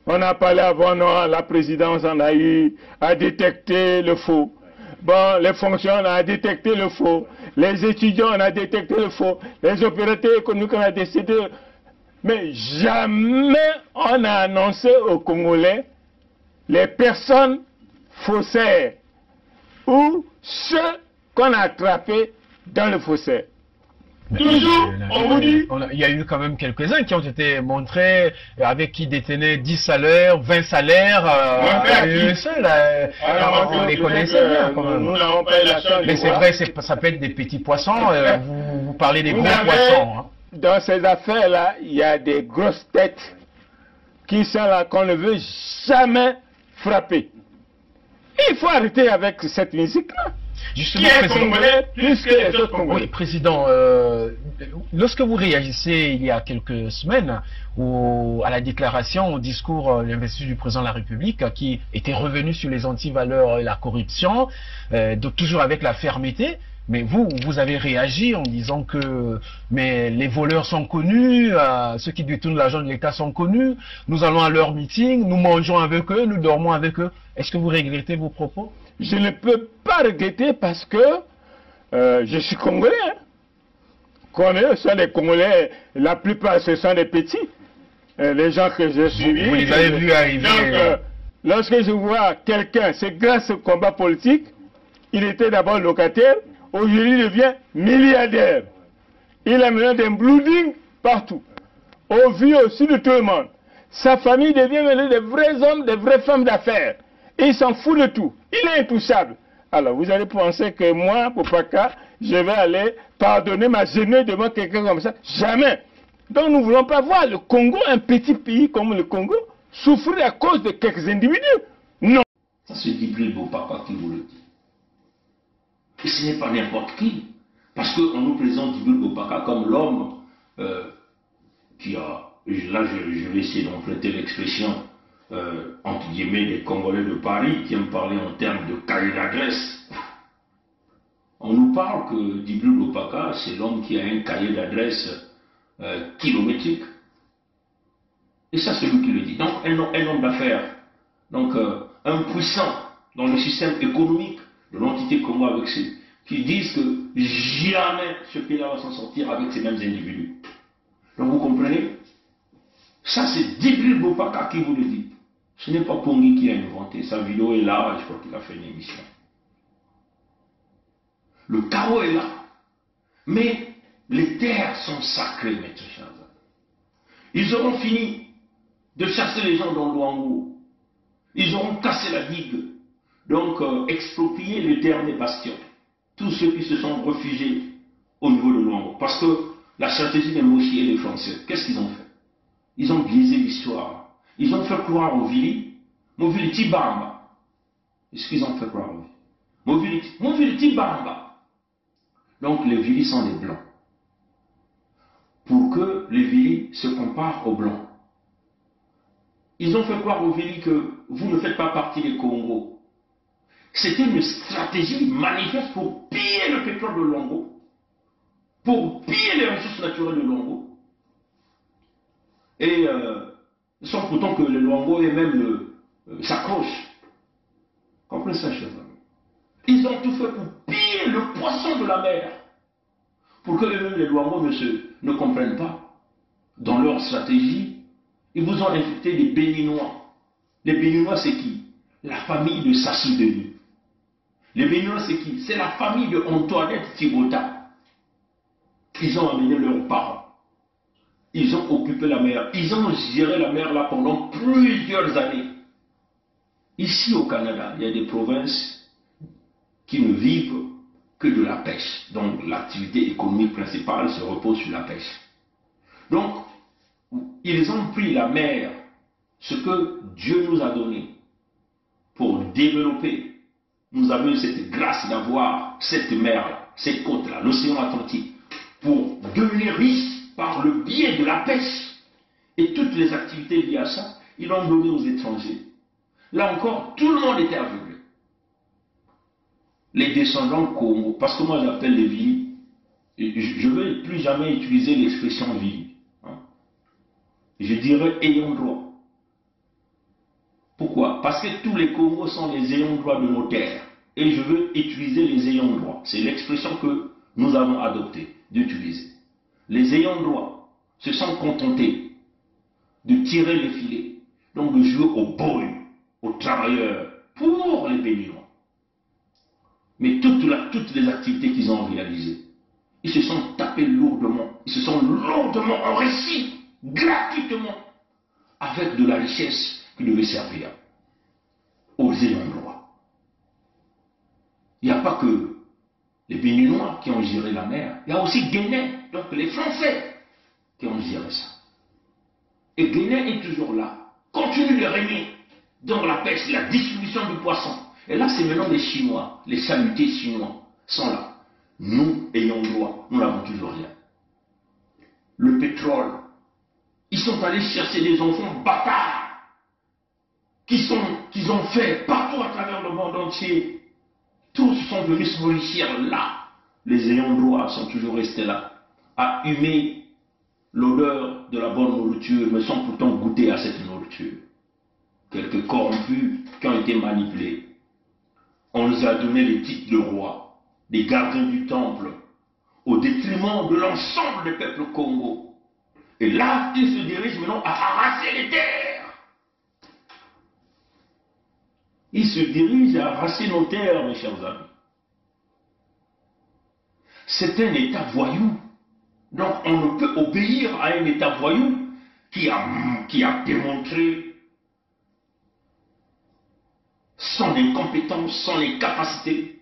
On a parlé avant, non, la présidence en a eu à détecter le faux. Bon, les fonctionnaires, on a détecté le faux. Les étudiants, on a détecté le faux. Les opérateurs économiques, on a détecté. Mais jamais on a annoncé aux Congolais les personnes faussaires ou ceux qu'on a attrapés dans le faussaire. Toujours, on vous dit. Il y a eu quand même quelques-uns qui ont été montrés avec qui détenaient 10 salaires, 20 salaires. On les connaissait bien quand même. Nous n'avons pas eu la chance. Mais c'est vrai, ça peut être des petits poissons. Vous parlez des gros poissons. Hein. Dans ces affaires-là, il y a des grosses têtes qui sont là qu'on ne veut jamais frapper. Il faut arrêter avec cette musique-là. Justement, qui est congolais plus que les autres Congolais. Oui, Président, lorsque vous réagissez il y a quelques semaines à la déclaration, au discours d'investiture du président de la République qui était revenu sur les antivaleurs et la corruption, donc toujours avec la fermeté, mais vous avez réagi en disant que les voleurs sont connus, ceux qui détournent l'argent de l'État sont connus, nous allons à leur meeting, nous mangeons avec eux, nous dormons avec eux. Est-ce que vous regrettez vos propos? Je ne peux pas regretter parce que je suis congolais. Hein. Ce sont des Congolais, la plupart ce sont des petits. Les gens que j'ai suivis. Vous les avez vus arriver. Donc, lorsque je vois quelqu'un, c'est grâce au combat politique, il était d'abord locataire, aujourd'hui il devient milliardaire. Il a mené des blooding partout. Au vu aussi de tout le monde. Sa famille devient maintenant des vrais hommes, des vraies femmes d'affaires. Il s'en fout de tout. Il est intouchable. Alors, vous allez penser que moi, Popaka, je vais aller pardonner ma jeunesse devant quelqu'un comme ça? Jamais. Donc, nous ne voulons pas voir le Congo, un petit pays comme le Congo, souffrir à cause de quelques individus. Non. Ça, c'est Djibril Bopaka qui vous le dit. Et ce n'est pas n'importe qui. Parce qu'on nous présente Djibril Bopaka comme l'homme qui a... Là, je vais essayer d'emprunter l'expression... entre guillemets, des Congolais de Paris qui aiment parler en termes de cahier d'adresse. On nous parle que Djibril Bopaka, c'est l'homme qui a un cahier d'adresse kilométrique. Et ça, c'est lui qui le dit. Donc, un homme d'affaires, donc un puissant dans le système économique de l'entité Congo avec ceux qui disent que jamais ce pays-là va s'en sortir avec ces mêmes individus. Donc, vous comprenez? Ça, c'est Djibril Bopaka qui vous le dit. Ce n'est pas Pongi qui a inventé. Sa vidéo est là, je crois qu'il a fait une émission. Le chaos est là. Mais les terres sont sacrées, maître Chaza. Ils auront fini de chasser les gens dans l'Ouangou. Ils auront cassé la digue. Donc, exproprié les terres des bastions. Tous ceux qui se sont réfugiés au niveau de l'Ouangou. Parce que la stratégie des Moshi et des Français, qu'est-ce qu'ils ont fait? Ils ont biaisé l'histoire. Ils ont fait croire aux Vili, Movili Tibamba. Est-ce qu'ils ont fait croire aux Vili? Movili Tibamba. Donc les Vili sont des Blancs. Pour que les Vili se comparent aux Blancs. Ils ont fait croire aux Vili que vous ne faites pas partie des Congo. C'était une stratégie manifeste pour piller le pétrole de Longo, pour piller les ressources naturelles de Longo. Et sans pourtant que les Luango eux-mêmes s'accrochent. Comprenez ça, chers amis? Ils ont tout fait pour piller le poisson de la mer. Pour que eux-mêmes, les Luango ne comprennent pas. Dans leur stratégie, ils vous ont infecté les Béninois. Les Béninois, c'est qui? La famille de Sassou Denis. Les Béninois, c'est qui? C'est la famille de Antoinette Thibota. Ils ont amené leurs parents. Ils ont occupé la mer. Ils ont géré la mer là pendant plusieurs années. Ici au Canada, il y a des provinces qui ne vivent que de la pêche. Donc l'activité économique principale se repose sur la pêche. Donc, ils ont pris la mer, ce que Dieu nous a donné, pour développer. Nous avons eu cette grâce d'avoir cette mer-là, cette côte-là, l'océan Atlantique, pour devenir riches par le biais de la pêche et toutes les activités liées à ça, ils l'ont donné aux étrangers. Là encore, tout le monde était aveuglé. Les descendants Congo, parce que moi j'appelle les Vili, je ne vais plus jamais utiliser l'expression Vili. Hein. Je dirais ayant droit. Pourquoi? Parce que tous les Congos sont les ayants droit de nos terres. Et je veux utiliser les ayants droit. C'est l'expression que nous avons adoptée d'utiliser. Les ayants droit se sont contentés de tirer les filets, donc de jouer aux boys, aux travailleurs, pour les Béninois. Mais toutes les activités qu'ils ont réalisées, Ils se sont tapés lourdement, ils se sont lourdement enrichis, gratuitement, avec de la richesse qui devait servir aux ayants droit. Il n'y a pas que les Béninois qui ont géré la mer, il y a aussi Guinée, donc les Français qui ont géré ça. Et Guinée est toujours là, continue de régner dans la pêche, la distribution du poisson. Et là, c'est maintenant les Chinois, les salutés chinois sont là. Nous, ayons droit, nous n'avons toujours rien. Le pétrole, ils sont allés chercher des enfants bâtards qu'ils ont fait partout à travers le monde entier. Tous sont venus s'enrichir là. Les ayants droit sont toujours restés là, à humer l'odeur de la bonne nourriture, mais sans pourtant goûter à cette nourriture. Quelques corrompus qui ont été manipulés. On nous a donné les titres de roi, des gardiens du temple, au détriment de l'ensemble des peuples Congo. Et là, ils se dirigent maintenant à arracher les terres. Ils se dirigent à arracher nos terres, mes chers amis. C'est un État voyou. Donc on ne peut obéir à un État voyou qui a démontré son incompétence, son incapacité.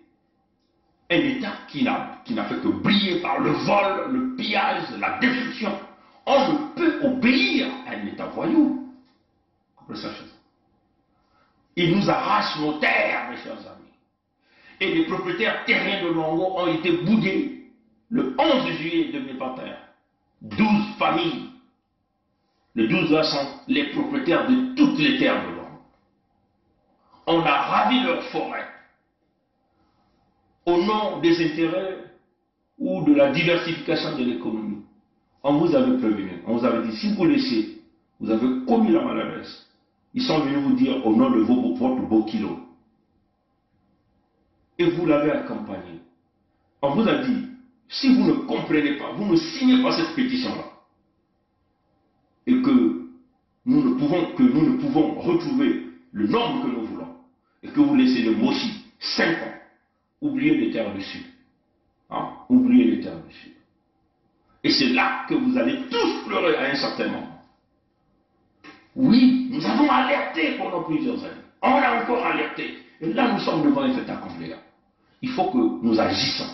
Un État qui n'a fait que briller par le vol, le pillage, la destruction. On ne peut obéir à un État voyou. Il nous arrache nos terres, mes chers amis. Et les propriétaires terriens de Luango ont été boudés le 11 juillet 2021. 12 familles. Les 12 là sont les propriétaires de toutes les terres de Luango. On a ravi leurs forêts au nom des intérêts ou de la diversification de l'économie. On vous avait prévenu, on vous avait dit, si vous laissez, vous avez commis la maladresse. Ils sont venus vous dire au nom de votre beau kilo. Et vous l'avez accompagné. On vous a dit, si vous ne comprenez pas, vous ne signez pas cette pétition-là, et que nous ne pouvons retrouver le nombre que nous voulons, et que vous laissez le Moshi 5 ans, oubliez les terres du Sud. Hein? Oubliez les terres du Sud. Et c'est là que vous allez tous pleurer à un certain moment. Oui, nous avons alerté pendant plusieurs années. On a encore alerté. Et là, nous sommes devant un fait accompli. Il faut que nous agissions.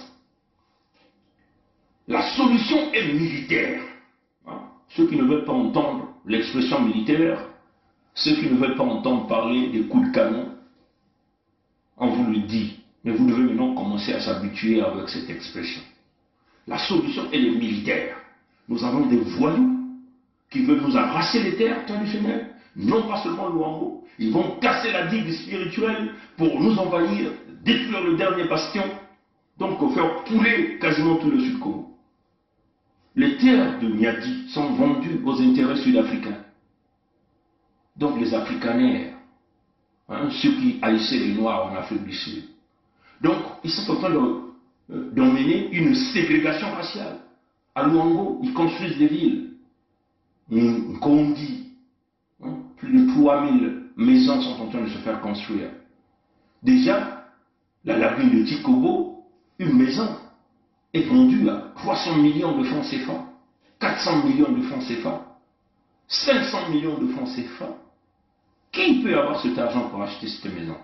La solution est militaire. Hein? Ceux qui ne veulent pas entendre l'expression militaire, ceux qui ne veulent pas entendre parler des coups de canon, on vous le dit. Mais vous devez maintenant commencer à s'habituer avec cette expression. La solution, elle est militaire. Nous avons des voyous qui veulent nous arracher les terres traditionnelles, non pas seulement Luango. Ils vont casser la digue spirituelle pour nous envahir, détruire le dernier bastion, donc faire couler quasiment tout le Sud-Congo. Les terres de Niadi sont vendues aux intérêts sud-africains. Donc les africanaires, hein, ceux qui haïssaient les Noirs en Afrique du Sud. Donc ils sont en train d'emmener une ségrégation raciale. À Luango, ils construisent des villes. Nkondi, hein, plus de 3000 maisons sont en train de se faire construire. Déjà, la lagune de Tikobo, une maison, est vendue à 300 millions de francs CFA, 400 millions de francs CFA, 500 millions de francs CFA. Qui peut avoir cet argent pour acheter cette maison?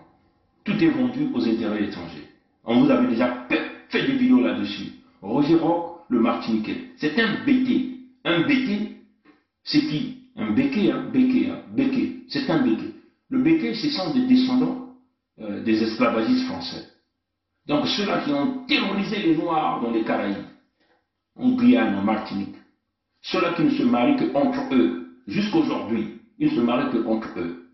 Tout est vendu aux intérêts étrangers. On vous avait déjà fait des vidéos là-dessus. Roger Roch, le Martiniquais, c'est un béquet. Un béquet, c'est qui? Un béquet, hein? Béquet. C'est un béquet. Le béquet, ce sont des descendants des esclavagistes français. Donc ceux-là qui ont terrorisé les Noirs dans les Caraïbes, en Guyane, en Martinique. Ceux-là qui ne se marient qu'entre eux. Jusqu'aujourd'hui, ils ne se marient qu'entre eux.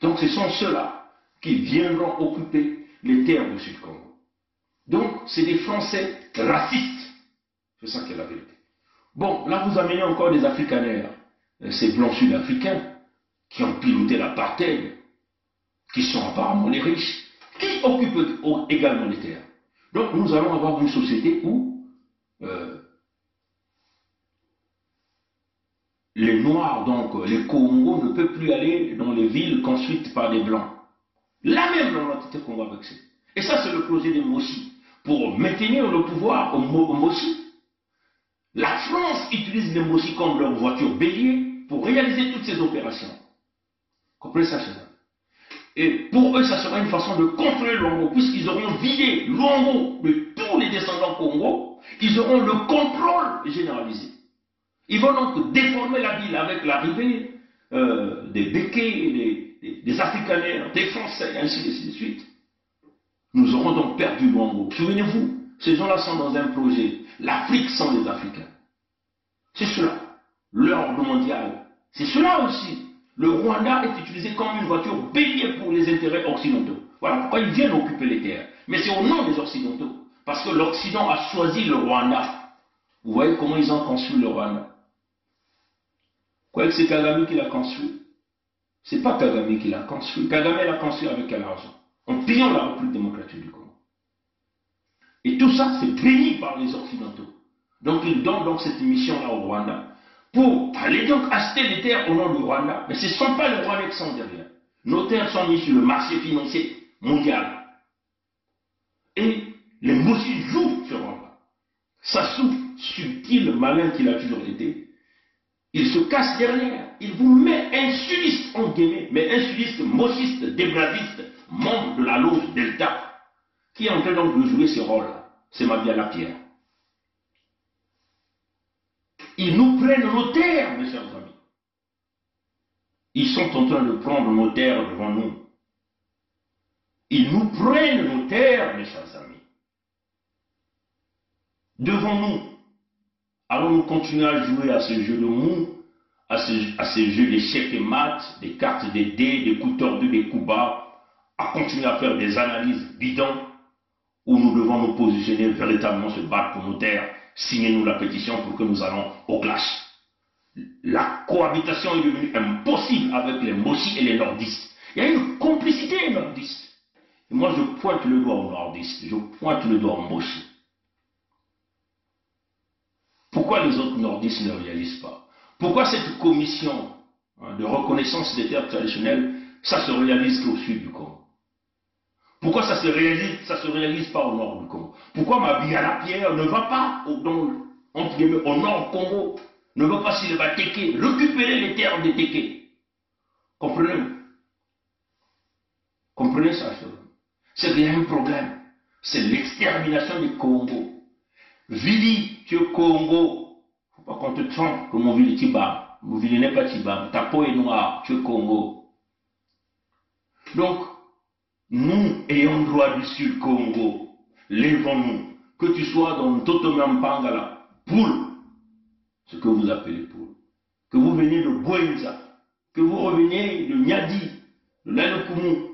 Donc ce sont ceux-là qui viendront occuper les terres du Sud-Congo. Donc c'est des Français racistes. C'est ça qui est la vérité. Bon, là vous amenez encore des Africanaires, ces blancs sud-africains qui ont piloté l'apartheid, qui sont apparemment les riches, qui occupent également les terres. Donc nous allons avoir une société où les Noirs, donc les Congos, ne peuvent plus aller dans les villes construites par des Blancs. Là même dans l'entité qu'on va vexer. Et ça c'est le projet des Moshi. Pour maintenir le pouvoir au Moshi, La France utilise les Mossi comme leur voiture bélier pour réaliser toutes ces opérations. Comprenez ça, chez eux. Et pour eux, ça sera une façon de contrôler Luango, puisqu'ils auront vidé Luango de tous les descendants Congo, ils auront le contrôle généralisé. Ils vont donc déformer la ville avec l'arrivée des Békés, des Afrikaners, des Français, ainsi de suite. Nous aurons donc perdu Luango. Souvenez-vous, ces gens-là sont dans un projet. L'Afrique sans les Africains. C'est cela. L'ordre mondial. C'est cela aussi. Le Rwanda est utilisé comme une voiture bélier pour les intérêts occidentaux. Voilà pourquoi ils viennent occuper les terres. Mais c'est au nom des Occidentaux. Parce que l'Occident a choisi le Rwanda. Vous voyez comment ils ont construit le Rwanda. Vous croyez que c'est Kagame qui l'a construit? C'est pas Kagame qui l'a construit. Kagame l'a construit avec quel argent? En pillant la République démocratique du Congo. Et tout ça, c'est béni par les Occidentaux. Donc ils donnent donc cette mission-là au Rwanda pour aller donc acheter les terres au nom du Rwanda. Mais ce ne sont pas les Rwandais qui sont derrière. Nos terres sont mises sur le marché financier mondial. Et les Mossi jouent ce Rwanda. Sassou, subtil, malin qu'il a toujours été, il se cache derrière. Il vous met un sudiste, en guillemets, mais un sudiste mossiste, débradiste, membre de la loge Delta, qui est en train donc de jouer ce rôle-là. C'est Mabia Pierre. Ils nous prennent nos terres, mes chers amis. Ils sont en train de prendre nos terres devant nous. Ils nous prennent nos terres, mes chers amis. Devant nous. Allons-nous continuer à jouer à ce jeu de mots, à ce jeu d'échecs et maths, des cartes, des dés, des coups tordus, des coups bas, à continuer à faire des analyses bidons, où nous devons nous positionner, véritablement se battre pour nos terres, signez-nous la pétition pour que nous allons au clash. La cohabitation est devenue impossible avec les Mossi et les nordistes. Il y a une complicité nordiste. Et moi je pointe le doigt aux nordistes, je pointe le doigt aux Mossi. Pourquoi les autres nordistes ne réalisent pas? Pourquoi cette commission de reconnaissance des terres traditionnelles, ça se réalise qu'au sud du Congo? Pourquoi ça se réalise pas au nord du Congo? Pourquoi Mabia Pierre ne va pas au nord Congo, ne va pas s'il va Téké, récupérer les terres des Téké? Comprenez? Comprenez ça? C'est qu'il y a un problème. C'est l'extermination du Congo. Vili, tu es Congo. Faut pas qu'on te trompe que mon Vili Tiba. Mon Vili n'est pas Tiba. Ta peau est noire, tu es Congo. Donc, nous ayons droit du Sud Congo. Lèvons-nous. Que tu sois dans Totomampangala, Poul, ce que vous appelez Poul. Que vous veniez de Bouenza, que vous reveniez de Nyadi, de Lanukumu,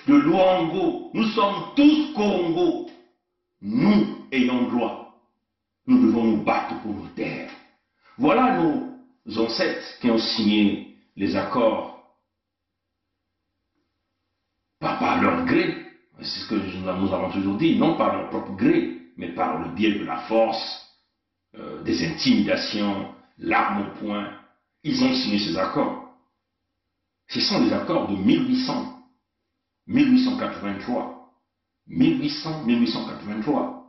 de Luango. Nous sommes tous Congo. Nous ayons droit. Nous devons nous battre pour nos terres. Voilà nos ancêtres qui ont signé les accords. Pas par leur gré, c'est ce que nous avons toujours dit, non par leur propre gré, mais par le biais de la force, des intimidations, l'arme au poing. Ils ont signé ces accords. Ce sont des accords de 1883. 1883.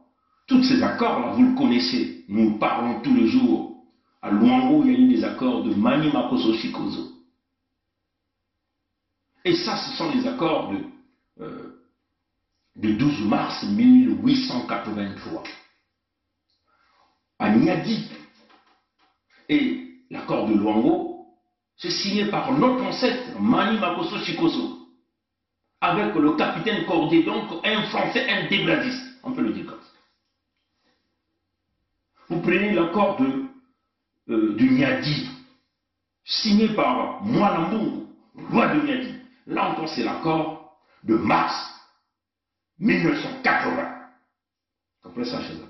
Tous ces accords-là, vous le connaissez. Nous parlons tous les jours. À Luango, il y a eu des accords de Mani Makoso Shikozo. Et ça, ce sont les accords de 12 mars 1883. À Nyadi. Et l'accord de Luango, c'est signé par notre ancêtre, Mani Makoso Shikozo. Avec le capitaine Cordé, donc un Français, un débradiste. On peut le dire comme ça. Vous prenez l'accord du Nyadi, signé par Mwanambungu, roi de Nyadi. Là encore, c'est l'accord de mars 1980. Comprenez ça, chez vous?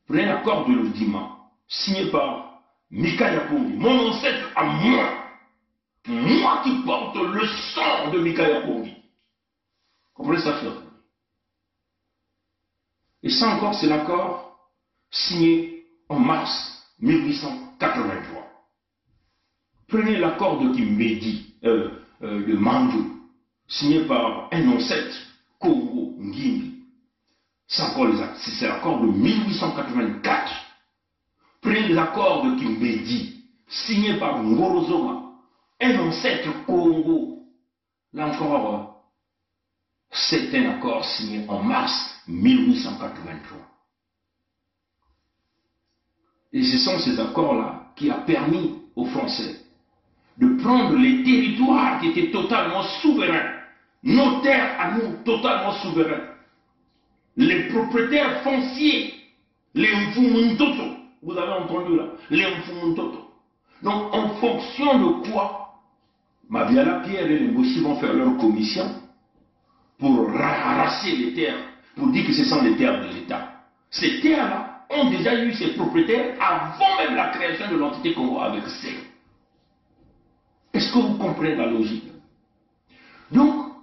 Prenez l'accord de Lodima, signé par Mika Yapongi, mon ancêtre à moi. Moi qui porte le sang de Mika Yapongi. Comprenez ça, chez vous? Et ça encore, c'est l'accord signé en mars 1883. Prenez l'accord de Kimbedi, de Mandou, signé par un ancêtre, Congo Ngimbi. C'est l'accord de 1884. Prenez les accords de Kimbedi, signés par Ngorozoma, un ancêtre Congo. Là encore, c'est un accord signé en mars 1883. Et ce sont ces accords-là qui ont permis aux Français de prendre les territoires qui étaient totalement souverains, nos terres à nous totalement souverains, les propriétaires fonciers, les Mfumuntoto, vous avez entendu là, les Mfumuntoto. Donc en fonction de quoi Mabiala Pierre et les Mbossi vont faire leur commission pour ramasser les terres, pour dire que ce sont les terres de l'État. Ces terres-là ont déjà eu ses propriétaires avant même la création de l'entité Congo avec C. Est-ce que vous comprenez la logique? Donc,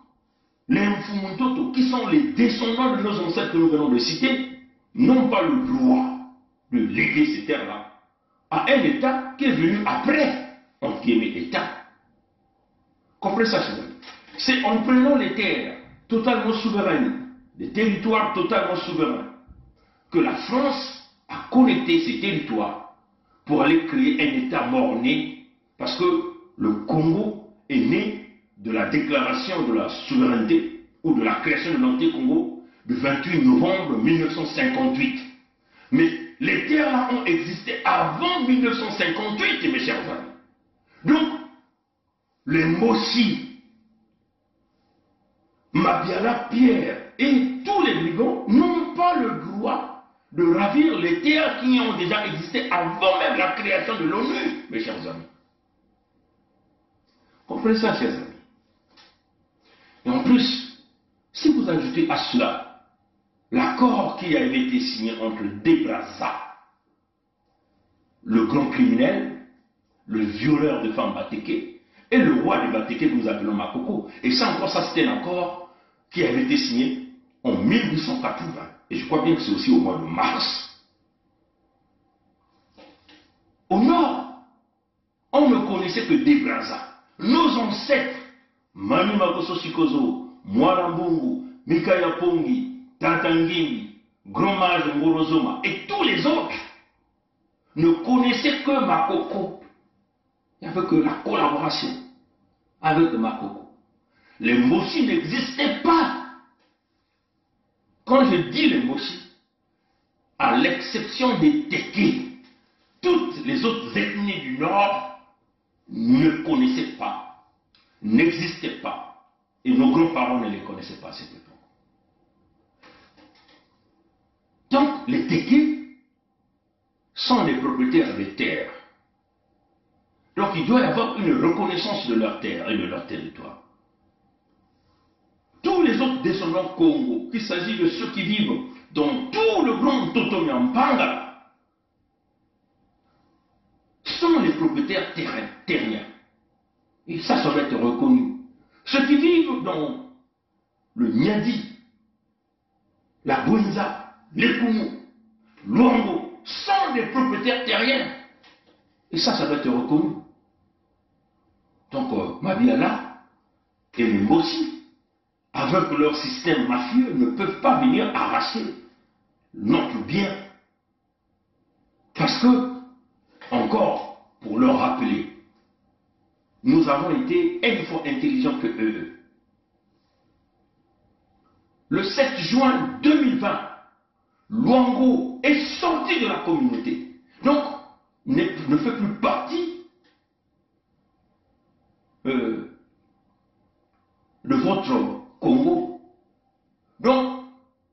les Mfumuntoto, qui sont les descendants de nos ancêtres que nous venons de citer, n'ont pas le droit de léguer ces terres-là à un État qui est venu après, entre guillemets, État. Comprenez ça, chers amis? C'est en prenant les terres totalement souveraines, des territoires totalement souverains, que la France a connecté ces territoires pour aller créer un État mort-né, parce que le Congo est né de la déclaration de la souveraineté ou de la création de l'entité Congo le 28 novembre 1958. Mais les terres-là ont existé avant 1958, mes chers amis. Donc, les Mossi, Mabiala Pierre et tous les brigands n'ont pas le droit de ravir les terres qui ont déjà existé avant même la création de l'ONU, mes chers amis. Comprenez ça, chers amis? Et en plus, si vous ajoutez à cela l'accord qui avait été signé entre Debraza, le grand criminel, le violeur de femmes Bateke, et le roi de Bateke que nous appelons Makoko, et ça encore, ça c'était un accord qui avait été signé en 1880. Et je crois bien que c'est aussi au mois de mars. Au nord, on ne connaissait que Debraza. Nos ancêtres, Manu Makoso Sikozo, Mwarambungu, Mikaya Pongi, Tantangini, Grand Mage Ngorozoma et tous les autres ne connaissaient que Makoko. Il n'y avait que la collaboration avec Makoko. Les Mossi n'existaient pas. Quand je dis les Mossi, à l'exception des Teke, toutes les autres ethnies du Nord ne connaissaient pas, n'existaient pas, et nos grands-parents ne les connaissaient pas à cette époque. Donc, les Teke sont les propriétaires des terres. Donc, il doit y avoir une reconnaissance de leurs terres et de leur territoire. Tous les autres descendants Congo, qu'il s'agit de ceux qui vivent dans tout le grand Totomiampanga, sont les propriétaires terriens. Et ça doit être reconnu. Ceux qui vivent dans le Nyadi, la Bouinza, l'Ekumu, l'Ouango, sont des propriétaires terriens. Et ça doit être reconnu. Donc, Mabiala et les Mossi, avec leur système mafieux, ne peuvent pas venir arracher notre bien. Parce que, encore, pour leur rappeler, nous avons été une fois intelligents que eux. Le 7 juin 2020, Luango est sorti de la communauté. Donc, ne fait plus partie de votre Congo. Donc,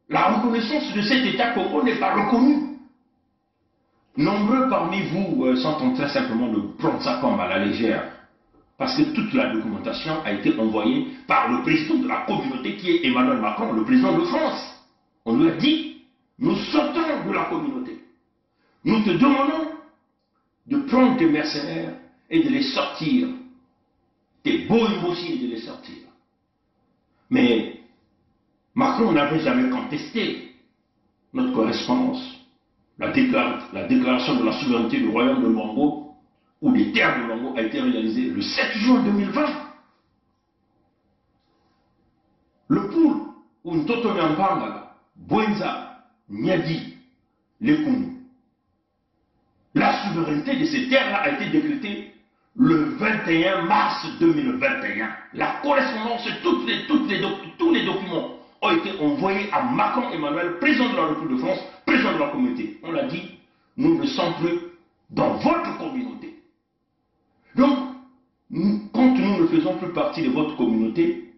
la reconnaissance de cet État Congo n'est pas reconnue. Nombreux parmi vous sont en train simplement de prendre ça comme à la légère. Parce que toute la documentation a été envoyée par le président de la communauté qui est Emmanuel Macron, le président de France. On lui a dit, nous sortons de la communauté. Nous te demandons de prendre tes mercenaires et de les sortir. Tes beaux aussi et de les sortir. Mais Macron n'avait jamais contesté notre correspondance. La déclaration de la souveraineté du royaume de Luango ou des terres de Luango a été réalisée le 7 juin 2020. Le Poul, ou Ntotomiampanga, Bouenza, Nyadi, Lekumu, La souveraineté de ces terres-là a été décrétée le 21 mars 2021. La correspondance, tous les documents ont été envoyés à Macron Emmanuel, président de la République de France, président de la communauté. On l'a dit, nous ne sommes plus dans votre communauté. Donc, quand nous ne faisons plus partie de votre communauté,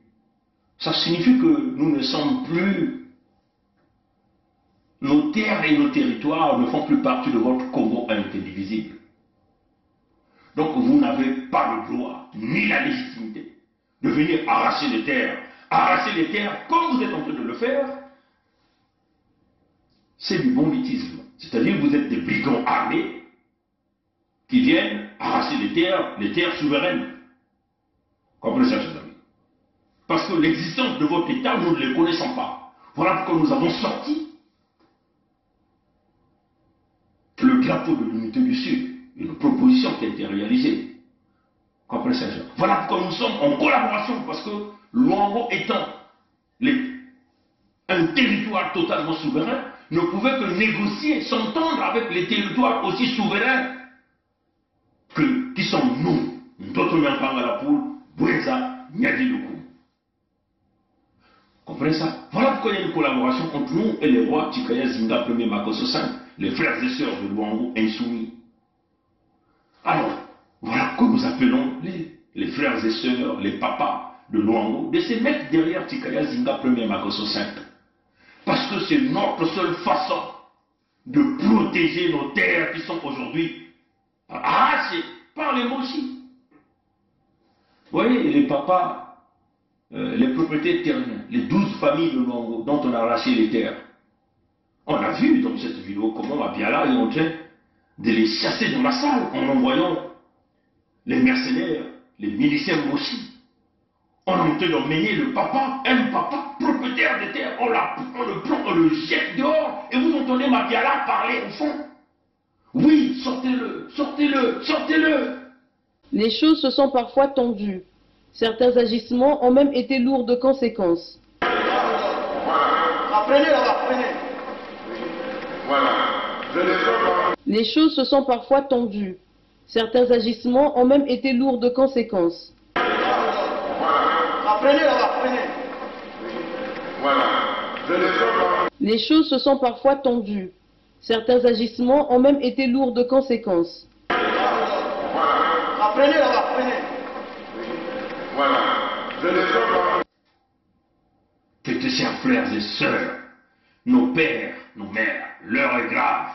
ça signifie que nous ne sommes plus, nos terres et nos territoires ne font plus partie de votre Congo indivisible. Donc vous n'avez pas le droit, ni la légitimité, de venir arracher les terres. Arracher les terres, comme vous êtes en train de le faire, c'est du banditisme. C'est-à-dire que vous êtes des brigands armés qui viennent arracher les terres souveraines. Comprenez ça, chers amis? Parce que l'existence de votre État, nous ne les connaissons pas. Voilà pourquoi nous avons sorti le drapeau de l'unité du Sud, une proposition qui a été réalisée. Comprenez ça, voilà pourquoi nous sommes en collaboration, parce que Luango étant un territoire totalement souverain, ne pouvait que négocier, s'entendre avec les territoires aussi souverains qui sont nous. D'autres Nyampangalapoul, Boueza, Nyadiluku. Comprenez ça? Voilà pourquoi il y a une collaboration entre nous et les rois Tikaya Zinga 1er Makosso 5, les frères et sœurs de Luango insoumis. Alors, voilà que nous appelons les frères et sœurs, les papas de Luango, de se mettre derrière Tikaya Zinga 1er Makosso 5. Parce que c'est notre seule façon de protéger nos terres qui sont aujourd'hui arrachées par les Moshi. Vous voyez, les papas, les propriétaires terriens, les 12 familles de Luango dont on a arraché les terres. On a vu dans cette vidéo comment Mabiala est en train de les chasser dans la salle en envoyant les mercenaires, les miliciens Moshi. On a monté d'emmener le papa, un papa propriétaire de terre, on le prend, on le jette dehors, et vous entendez Mabiala parler au fond. Oui, sortez-le, sortez-le, sortez-le. Les choses se sont parfois tendues. Certains agissements ont même été lourds de conséquences. Apprenez là-bas, apprenez. Voilà. Les choses se sont parfois tendues. Certains agissements ont même été lourds de conséquences. Apprenez là-bas, apprenez. Voilà. Les choses se sont parfois tendues. Certains agissements ont même été lourds de conséquences. Apprenez là-bas, apprenez. Voilà. Mes chers frères et sœurs, nos pères, nos mères, l'heure est grave.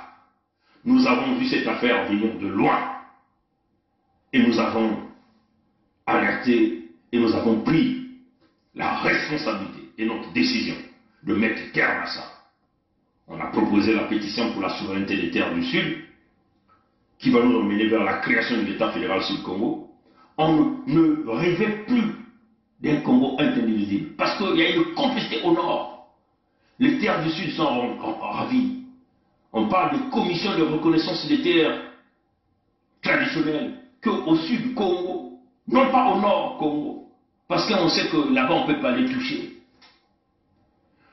Nous avons vu cette affaire venir de loin. Et nous avons alerté et nous avons pris la responsabilité et notre décision de mettre terme à ça. On a proposé la pétition pour la souveraineté des terres du Sud, qui va nous emmener vers la création de l'État fédéral sur le Congo. On ne rêvait plus d'un Congo indivisible, parce qu'il y a une complicité au nord. Les terres du Sud sont ravies. On parle de commission de reconnaissance des terres traditionnelles qu'au sud du Congo, non pas au nord Congo, parce qu'on sait que là-bas on ne peut pas les toucher.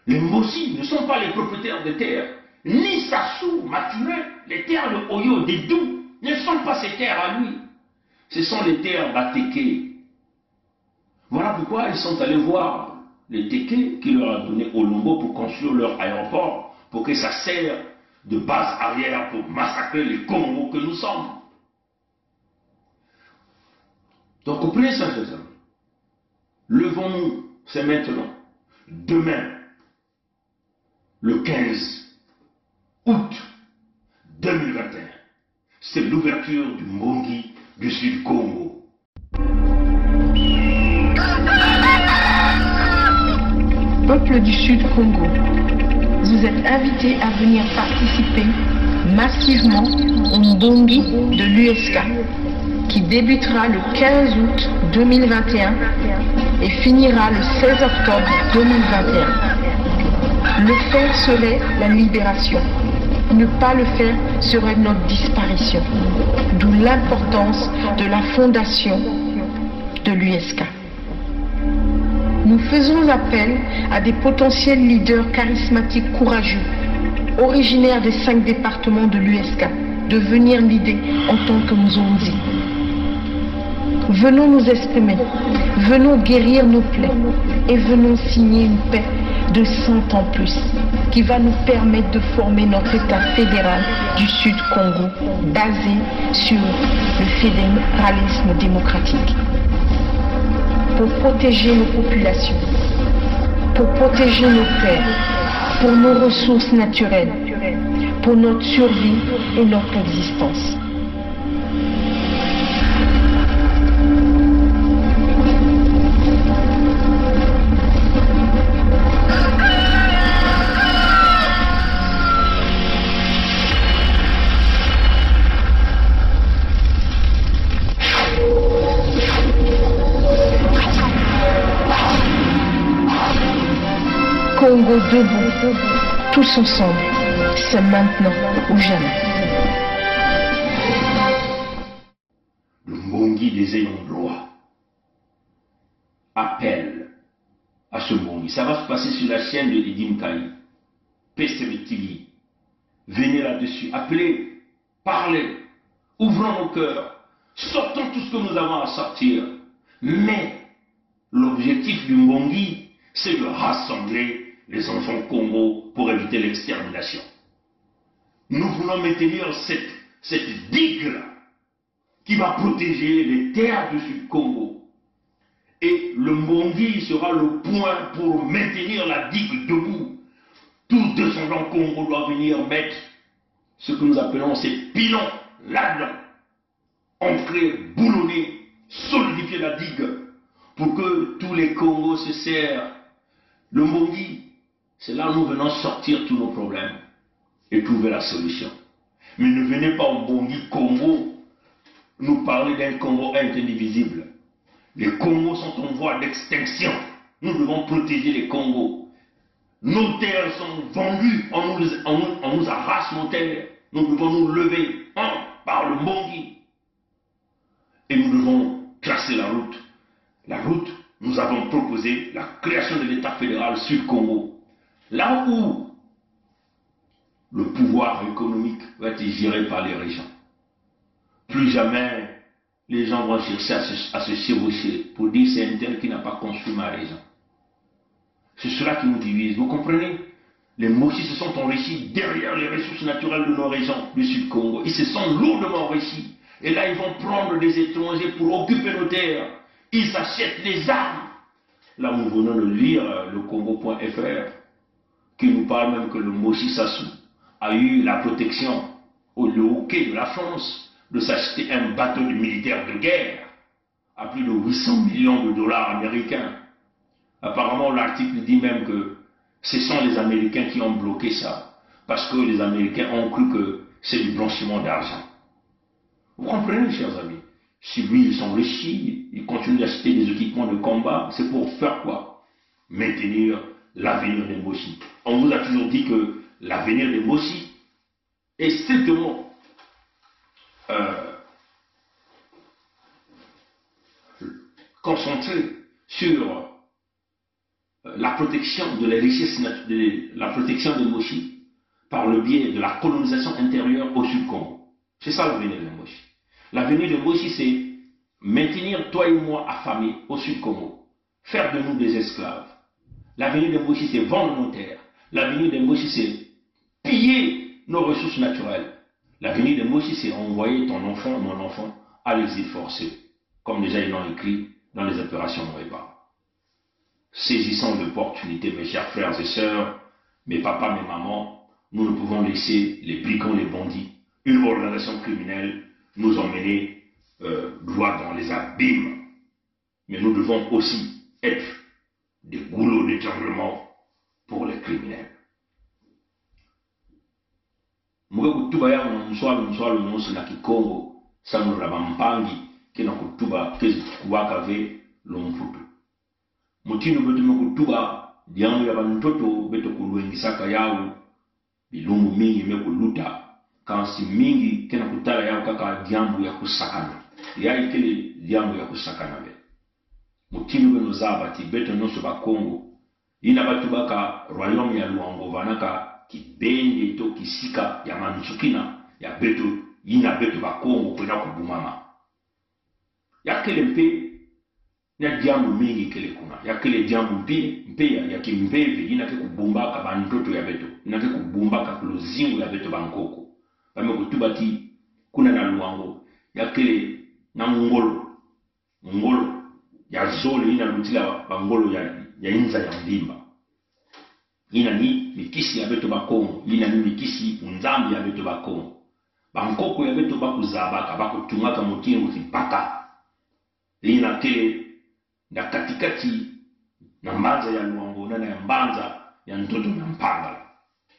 Les Mossi ne sont pas les propriétaires des terres, ni Sassou, Mathurin, les terres de Oyo, des Dou, ne sont pas ces terres à lui. Ce sont les terres Bateke. Voilà pourquoi ils sont allés voir les Teke qui leur a donné Olombo pour construire leur aéroport, pour que ça serve de base arrière pour massacrer les Congos que nous sommes. Donc, comprenez ça, chers amis. Levons-nous, c'est maintenant. Demain, le 15 août 2021, c'est l'ouverture du Mbongi du Sud Congo. Peuple du Sud Congo, vous êtes invités à venir participer massivement au Mbongi de l'USK, qui débutera le 15 août 2021 et finira le 16 octobre 2021. Le faire serait la libération. Ne pas le faire serait notre disparition. D'où l'importance de la fondation de l'USK. Nous faisons appel à des potentiels leaders charismatiques courageux, originaires des 5 départements de l'USK, devenir l'idée en tant que Mzondi. Venons nous exprimer, venons guérir nos plaies et venons signer une paix de 100 ans plus qui va nous permettre de former notre État fédéral du Sud Congo basé sur le fédéralisme démocratique. Pour protéger nos populations, pour protéger nos terres, pour nos ressources naturelles, pour notre survie et notre existence. Congo debout, tous ensemble, c'est maintenant ou jamais. Le Mbongi des ayants droit appelle à ce Mbongi. Ça va se passer sur la chaîne de Edim Kaï, PCV TV. Venez là-dessus, appelez, parlez, ouvrons nos cœurs, sortons tout ce que nous avons à sortir. Mais l'objectif du Mbongi, c'est de rassembler les enfants Congo pour éviter l'extermination. Nous voulons maintenir cette digue-là qui va protéger les terres du Sud-Congo. Et le Mbongi sera le point pour maintenir la digue debout. Tout descendant Congo doit venir mettre ce que nous appelons ces pilons là-dedans. Ancrer, boulonner, solidifier la digue pour que tous les Congos se serrent. Le Mbongi, c'est là où nous venons sortir tous nos problèmes et trouver la solution. Mais ne venez pas au Mbongi Congo nous parler d'un Congo indivisible. Les Congos sont en voie d'extinction. Nous devons protéger les Congos. Nos terres sont vendues, on nous arrache nos terres. Nous devons nous lever par le Mbongi. Et nous devons tracer la route. La route, nous avons proposé la création de l'État fédéral Sud-Congo. Là où le pouvoir économique va être géré par les régions. Plus jamais les gens vont chercher à se chevaucher pour dire c'est un tel qui n'a pas construit ma région. C'est cela qui nous divise. Vous comprenez? Les Mochis se sont enrichis derrière les ressources naturelles de nos régions du Sud-Congo. Ils se sont lourdement enrichis. Et là, ils vont prendre des étrangers pour occuper nos terres. Ils achètent des armes. Là, nous venons de lire le Congo.fr qui nous parle même que le Mochi Sassou a eu la protection au hockey de la France de s'acheter un bateau de militaire de guerre à plus de 800 millions de dollars américains. Apparemment, l'article dit même que ce sont les Américains qui ont bloqué ça parce que les Américains ont cru que c'est du blanchiment d'argent. Vous comprenez, chers amis? Si lui, ils sont riches, ils continuent d'acheter des équipements de combat, c'est pour faire quoi? Maintenir l'avenir des Mochi. On vous a toujours dit que l'avenir des Mochi est strictement concentré sur la protection de la richesse, la protection des Mochi par le biais de la colonisation intérieure au Sud-Congo. C'est ça l'avenir des Mochi. L'avenir des Mochi, c'est maintenir toi et moi affamés au Sud-Congo, faire de nous des esclaves. L'avenir des Mochi, c'est vendre nos terres. L'avenir des Mochi, c'est piller nos ressources naturelles. L'avenir des Mochi, c'est envoyer ton enfant, mon enfant, à l'exil forcé, comme déjà ils l'ont écrit dans les opérations Moeba. Saisissons l'opportunité, mes chers frères et sœurs, mes papas, mes mamans, nous ne pouvons laisser les brigands, les bandits, une organisation criminelle nous emmener droit dans les abîmes. Mais nous devons aussi être des goulots d'étranglement pour les criminels. Muga kutuba ya mswalo nusu na Kikongo samu rabampangi kina kutuba kezi kuwaka ve lomputu. Mutino betu kutuba diamu ya bantoto beto kuluengisaka yao bilungu mingi mekuluta kansi mingi kina kutala yao kaka diambu ya kusakana. Ya ikele diambu ya kusakana be. Mutino beno zabati beto nusu ba Kongo. Ina batu baka royaume ya Luango vanaka kibende to kisika ya manchukina ya beto ina beto ba Kongo kwenda kubumama yakele mpe na jambo mingi kele kuna yakele jambo mpe ya kimbeve ina ke kubumbaka bantoto ya beto ina ke kubumbaka kulozingo ya beto bankoko bame kutubati kuna na luango yakele na ngolo ya zole ina lutila bangolo ya inza ya mdimba ina ni mikisi ya beto bakongo ina ni mikisi unzambi ya beto bakongo bankoko ya beto bakuzabaka bakutungaka mutingo kipaka ina kele na katikati na mbanza ya luango na ya mbanza ya ntoto na mpanga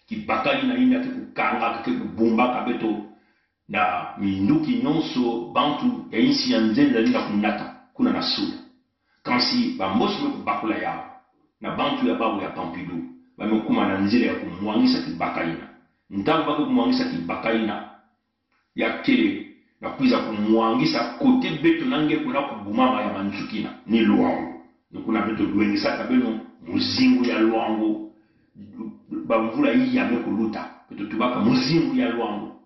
kipaka ina kukanga kubumbaka beto na minduki nyonso bantu ya insi ya nzenza lina kunata kuna na suda kansi bambosi bakula yao na bantu ya babu ya Pompidou bamekuma na nzira ya kumwangisa kibakaina ntango bako kumwangisa kibakaina ya kele na kuiza kumwangisa kote beto nange kuna kubumama ya manchukina ni luango kuna beto luengisa kabeno muzingu ya luango bamvula hii ya mekuluta beto tubaka muzingu ya luango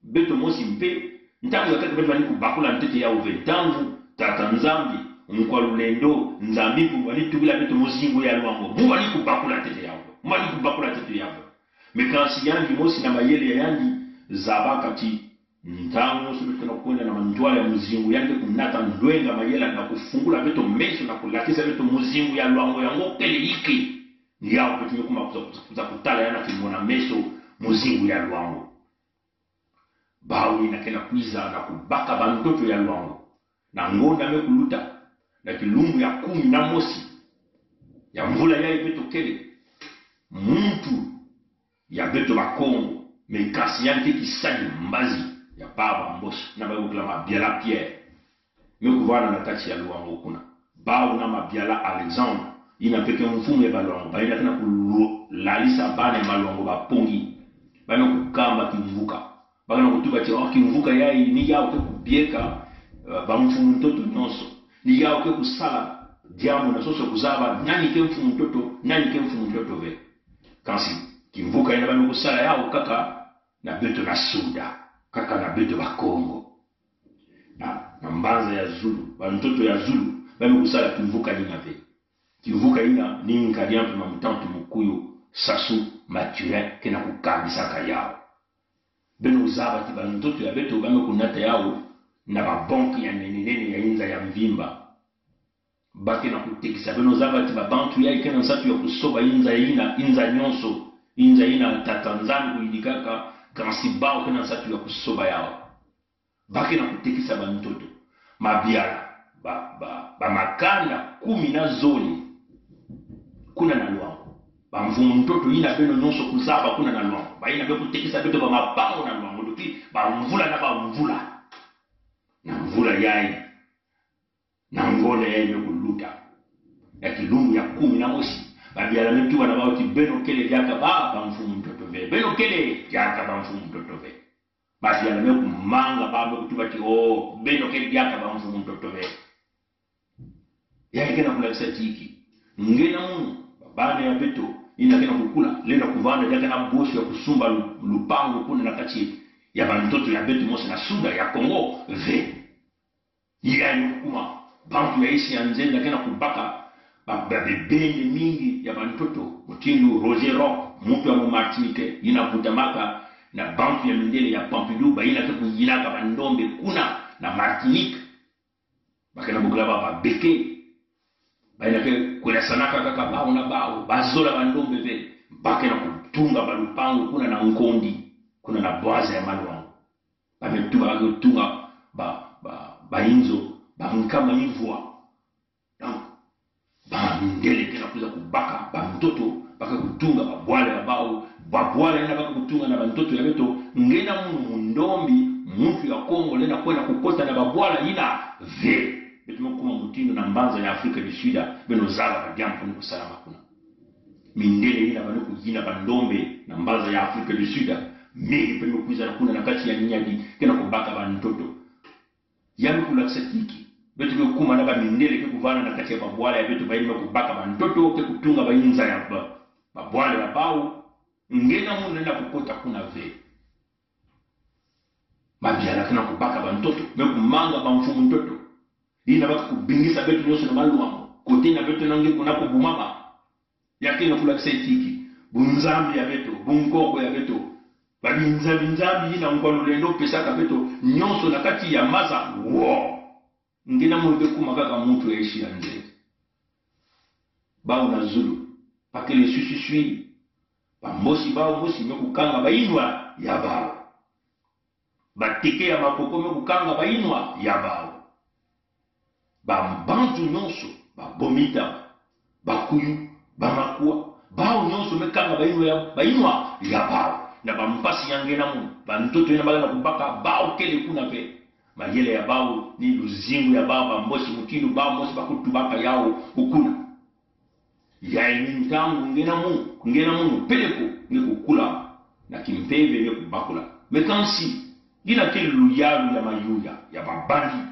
beto mosi mpe ntango ya kaka beto bani kubakula ntete ya uventangu tata nzambi mkwa lulendo nzambi kubali tubila beto muzingu ya luango bubali kubakula ntete ya mbali kubakula ntete ya mekansi yangi mosi na mayele ya yangi zabaka ti ntango sobeto na kwenda na manjwala ya muzingu yange kunata ndwenga mayela na kufungula beto meso na kulakisa beto muzingu ya luango yango kele iki yao beto kuma kuza kutala yana kimona meso muzingu ya luango bawi na kena kuiza na kubaka bantoto ya luango na ngonda mekuluta na kilumbu ya 10 na mosi ya mvula ya beto kele muntu ya beto bakongo mekasi yanke kisani mbazi ya baba mboso na bayo kula mabiala Pierre mekuvana na kati ya luango kuna bawo na mabiala Alexandre ina peke mfumu ya balongo baina tena kulalisa bana malongo bapongi bana kukamba kimvuka bana kutuba cha kimvuka yai ni yao ke kubieka bamfumu mtoto nyonso ni yao ke kusala diamo na soso kuzaba nani ke mfumu mtoto ve kansi kimvuka ina bana kusala yao kaka na beto na suda kaka na beto bakongo na mbanza ya Zulu bantoto ya Zulu bana kusala kimvuka ina ve kivuka ina ni nkadiantu na mtantu mukuyo sasu Mathurin kena kukambisa kayao beno uzaba ti bantoto ya beto bame kunata yao na babonki ya nenene ya inza ya mvimba bake na kutekisa beno uzaba ti babantu ya ikena nsatu ya kusoba inza nyonso inza ina tatanzani kuidikaka kansibao kena nsatu ya kusoba yao bake na kutekisa bantoto mabiala ba makanda 10 na zoli kuna na luango bamvumu mtoto ina beno nyonso kuzaba kuna na luango baina be kutekisa beto ba mapango na luango ndoki bamvula na mvula yai na ngone yai mekuluta ya kilungu ya 10 na mosi babiala metu wana bao beno kele jaka bamvumu mtoto ve beno kele jaka bamvumu mtoto ve basi yana meku manga babo kutuba ti beno kele jaka bamvumu mtoto ve yai kena kula kisatiki ngena munu bana ya beto ina kena kukula lenda kuvanda yake na bosi ya kusumba lupango kuna na kati ya bantoto ya beto mosi na suda ya Kongo ve yani kuma bantu ya isi ya nzenda kena kubaka babebende mingi ya bantoto mutindu Roger Rock mtu ya Martinique ina kutamaka na bantu ya mindele ya Pompidou ba ina kujilaka bandombe kuna na Martinique bakena bukula baba beke baina ke kuna sanaka kaka bao na bao bazola bandombe ve bake na kutunga balupango kuna na nkondi kuna na boaza ya malwango bametunga bainzo bamkama hivwa donc bandele kena kuza kubaka bantoto baka kutunga babwale babao babwale na baka kutunga na bantoto ya beto ngena mundombi mtu ya Kongo lena kwenda kukota na babwala ina ve betumo kuma mutindo na mbanza ya Afrika du Sud beno zala badiampo ni kusalama kuna mindele ina bano kujina bandombe na mbanza ya Afrika du Sud mingi pembe kuiza kuna na kati ya nyadi kena kubaka bantoto yami kula satiki betu kuma na mindele ke kuvana na kati ya babwala ya betu baina kubaka bantoto ke kutunga bainza ya babwala ya bao ngena mundu nenda kukota kuna ve mabiala kena kubaka bantoto mekumanga bamfumu ntoto ina baka kubingisa betu nyonso na maluamo kote na betu nange kuna kubumama yake na kula kisaitiki bunzambi ya beto bunkoko ya beto babinzambi ina ngolo lendo pesaka beto nyonso na kati ya maza wo ngina mo beku makaka muntu yeshi anje bao na zulu pakele sususui bambosi bao mosi mekukanga bainwa ya bao batike ya makoko mekukanga bainwa ya bao bambantu nyonso babomita bakuyu bamakua bao nyonso mekanga bainwa ya bao na bampasi yangena mu bantoto ina bagana kubaka bao kele kuna pe mayele ya bao ni luzingu ya bao bambosi mutilu bao mosi bakutubaka yao ukuna ya inintangu ngena mu peleko ni kukula na kimpeve ni kubakula mekansi ina kele luyalu ya mayuya ya babandi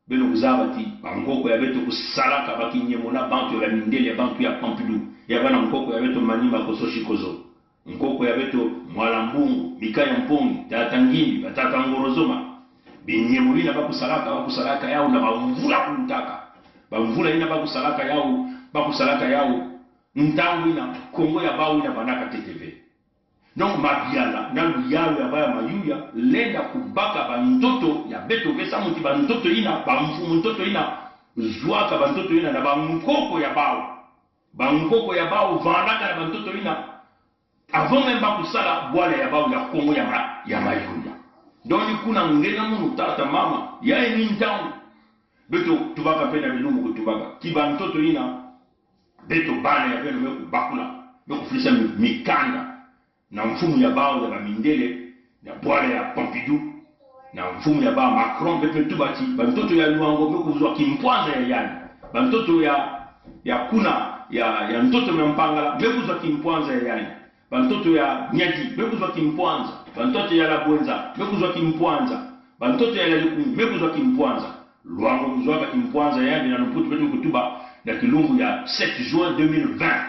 beno kuzabati bangoko ya beto kusalaka bakinyemona bantu ya mindele ya bantu ya Pompidou ya bana nkoko ya beto manima kososhikozo nkoko ya beto mwalambungu mikaya mpongi tatangini batata ngorozoma binyemulina bakusalaka yao na bamvula kulutaka bamvula ina bakusalaka yao ntangu ina kongo ya bawu ina banaka TTV donc mabiala na luyalu ya baya mayuya lenda kubaka bantoto ya beto pesa muti bantoto ina bamfumu ntoto ina zwaka bantoto ina na bankoko ya bawu vandaka na bantoto ina avant même bakusala bwala ya bawu ya kongo ya mayuya donc kuna ngena munu tata mama ya ni ntangu beto tubaka pena bilumu kutubaka kibantoto ina beto bana ya beno meku bakula meku fulisa mikanda na mfumu ya bao ya bamindele na bwala ya Pompidou na mfumu ya bao Macron beto tubati bantoto ya luango meku uzwa kimpwanza ya yani bantoto ya kuna ya ntoto mempangala meku uzwa kimpwanza ya yani bantoto ya nyati meku uzwa kimpwanza bantoto ya labwenza meku uzwa kimpwanza bantoto ya lalikumi meku uzwa kimpwanza luango uzwa kimpwanza ya yani na nuputu beto kutuba na kilungu ya 7 juin 2020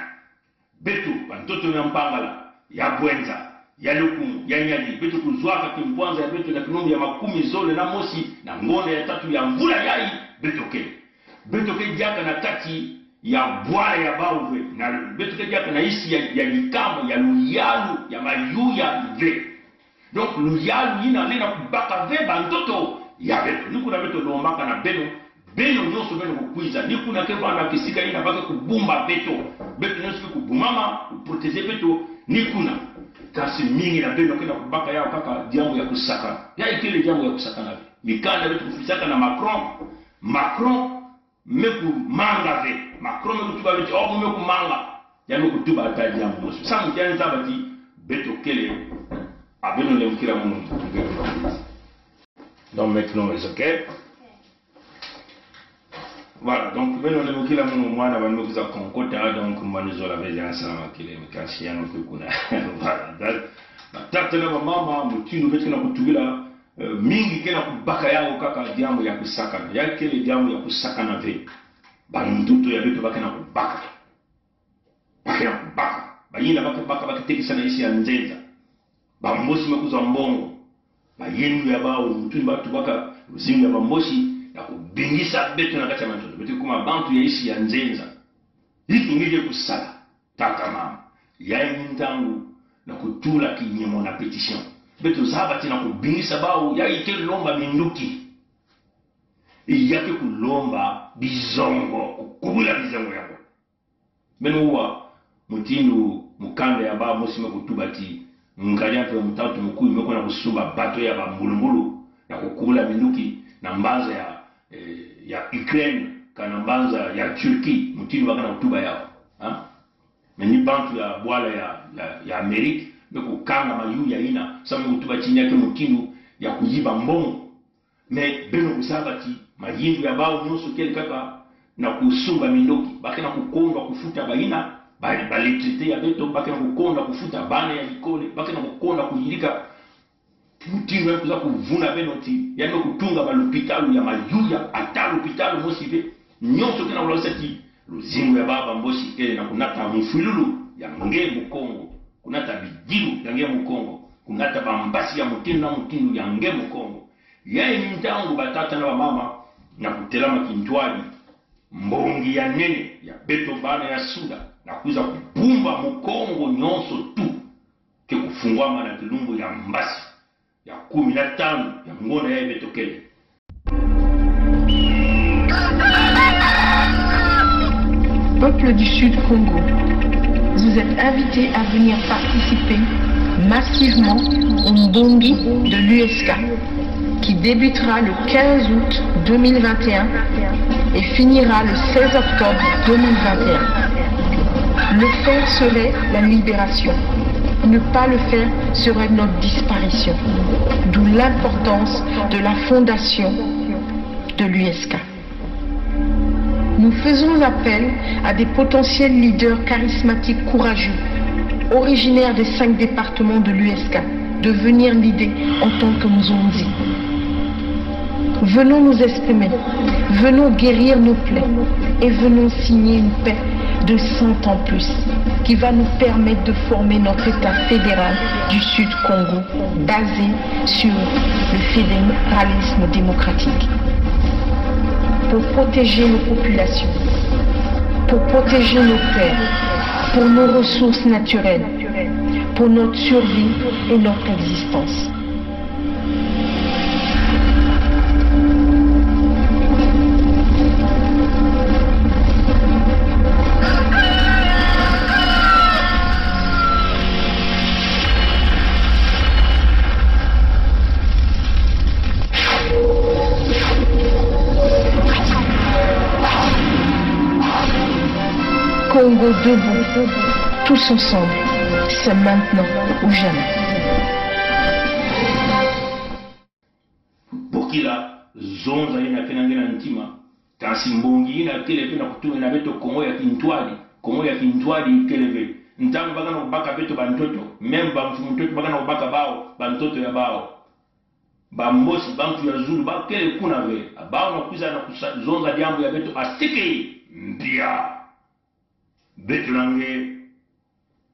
beto bantoto ya mpangala ya bwenza ya lukumu ya nyali beto kuzwaka kimpwanza ya beto na kilungu ya makumi zole na mosi na ngone ya tatu ya mvula yai beto ke jaka na kati ya bwala ya bauve na beto ke jaka na isi ya likamo ya luyalu ya mayuya ve donc luyalu ina lena kubaka ve bantoto ya beto nikuna beto lombaka na beno nyonso beno kukwiza nikuna ke bana kisika ina baka kubumba beto nyonso kubumama protéger beto nikuna kasi mingi na beno kena kubaka yao kaka jambo ya kusaka ya ikile jambo ya kusaka na mikanda beto kufisaka na Macron meku manga ve Macron meku tuba beto meku manga ya meku tuba ata jambo mosu samu jani tabati beto kele abeno le mkira munu donc maintenant les ok. Voilà, donc ben on est kila munu mwana ba mekuza konkota donc manizo la veja salama kile mikashi yano kuna voilà batata na mama mutinu betu na kutubila mingi kena kubaka yao kaka jambo ya kusaka ya kile jambo ya kusaka na ve banduto ya betu bakena kubaka bayina bakabaka bakitekisa na isi ya nzenza bambosi mekuza mbongo bayenu ya bao mutunu batu baka uzinga bambosi ya kubingisa betu na kati ya mantoto betu kuma bantu ya isi ya nzenza hiki ngije kusala tata mama ya ntangu na kutula kinyemo na petition betu zabati na kubingisa bao ya ike lomba minduki yake kulomba bizongo kukubula bizongo yako benu huwa mutindu mukanda ya bao mosi mekutubati ngalia kwa mtatu mkuu imekuwa na kusumba bato ya bambulumbulu na kukubula minduki na mbanza ya Ukraine kana mbanza ya Turki mutini wakana utuba yao meni bantu ya bwala ya Amerika meku kanga mayu ya ina samu utuba chini yake mutinu ya kujiba mbongo me beno kusabati mayindu ya bao nyonso kele kaka na kusumba mindoki bakena kukonda kufuta baina balitrite ya beto bakena kukonda kufuta bana ya likole bakena kukonda kujirika mutinu ya kuza kuvuna benoti ya no kutunga balupitalu ya mayuya atalu pitalu mosibe nyonso kena ulosati luzingo ya baba mbosi kele na kunata mfululu ya nge mukongo kunata bijilu ya nge mukongo kungata bambasi ya mutindo na mutindo ya ngemu Kongo yaye mintangu batata na mama na kutelama kintwali mbongi ya nene ya beto bana ya suda na kuza kubumba mukongo nyonso tu ke kufungwama na kilumbu ya mbasi ya 15 ya ngona ya betokele. Peuple du Sud Congo, vous êtes invités à venir participer massivement au Mbongi de l'USK qui débutera le 15 août 2021 et finira le 16 octobre 2021. Le faire serait la libération. Ne pas le faire serait notre disparition. D'où l'importance de la fondation de l'USK. Nous faisons appel à des potentiels leaders charismatiques courageux, originaires des 5 départements de l'USK, de venir l'idée en tant que Mzonzi. Venons nous exprimer, venons guérir nos plaies et venons signer une paix de 100 ans plus qui va nous permettre de former notre État fédéral du Sud Congo basé sur le fédéralisme démocratique. Pour protéger nos populations, pour protéger nos terres, pour nos ressources naturelles, pour notre survie et notre existence. Congo debout, tous ensemble, c'est maintenant ou jamais. Bokila, zonza ina kenangena ntima, kasi mbongi ina kelebe na kutume na beto Kongo ya Kintwali kelebe. Ntangu bagana kubaka beto bantoto, memba mfumutoto bagana kubaka bao, bantoto ya bao. Bambosi, bantu ya zulu, bakele kuna ve, bao na kuza na zonza diambu ya beto asike, mpia. Beto lange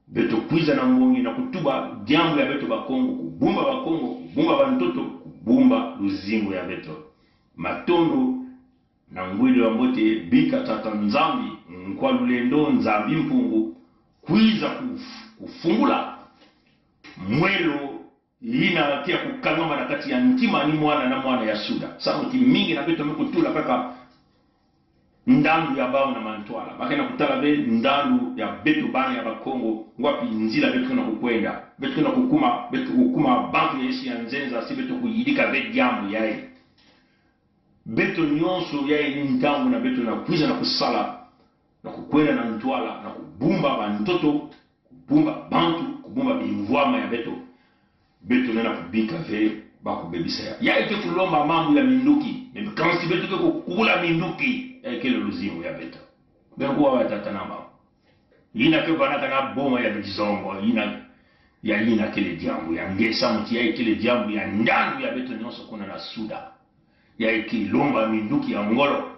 beto kwiza na mbongi na kutuba diambu ya beto bakongo kubumba bakongo kubumba bantoto kubumba luzingo ya beto matondo na ngwili wa mbote bika tata nzambi kwa lulendo nzambi mpungu kwiza kufungula mwelo ina kia kukangama na kati ya ntima ni mwana na mwana ya suda samuti mingi na beto mkutula paka ndandu ya bao na mantwala bakena kutala be ndandu ya beto bana ya bakongo wapi nzila beto na kukwenda beto na kukuma bantu ya isi ya nzenza si beto kuyidika be jambu yae beto nyonso yae ni ndandu na beto na kwiza na kusala na kukwenda na mtwala na kubumba bantoto kubumba bantu kubumba bimvwama ya beto nena kubika ve bakubebisa ya ike kulomba mambo ya minduki kansi beto ke kukula minduki ekele luzimu ya beto bekuwa watata namba yina ke banaka na boma ya bizongo yina kele jambu ya ngesa muti ya kele jambu ya ndandu ya beto nyonso kuna na suda ya ikilomba minduki ya ngolo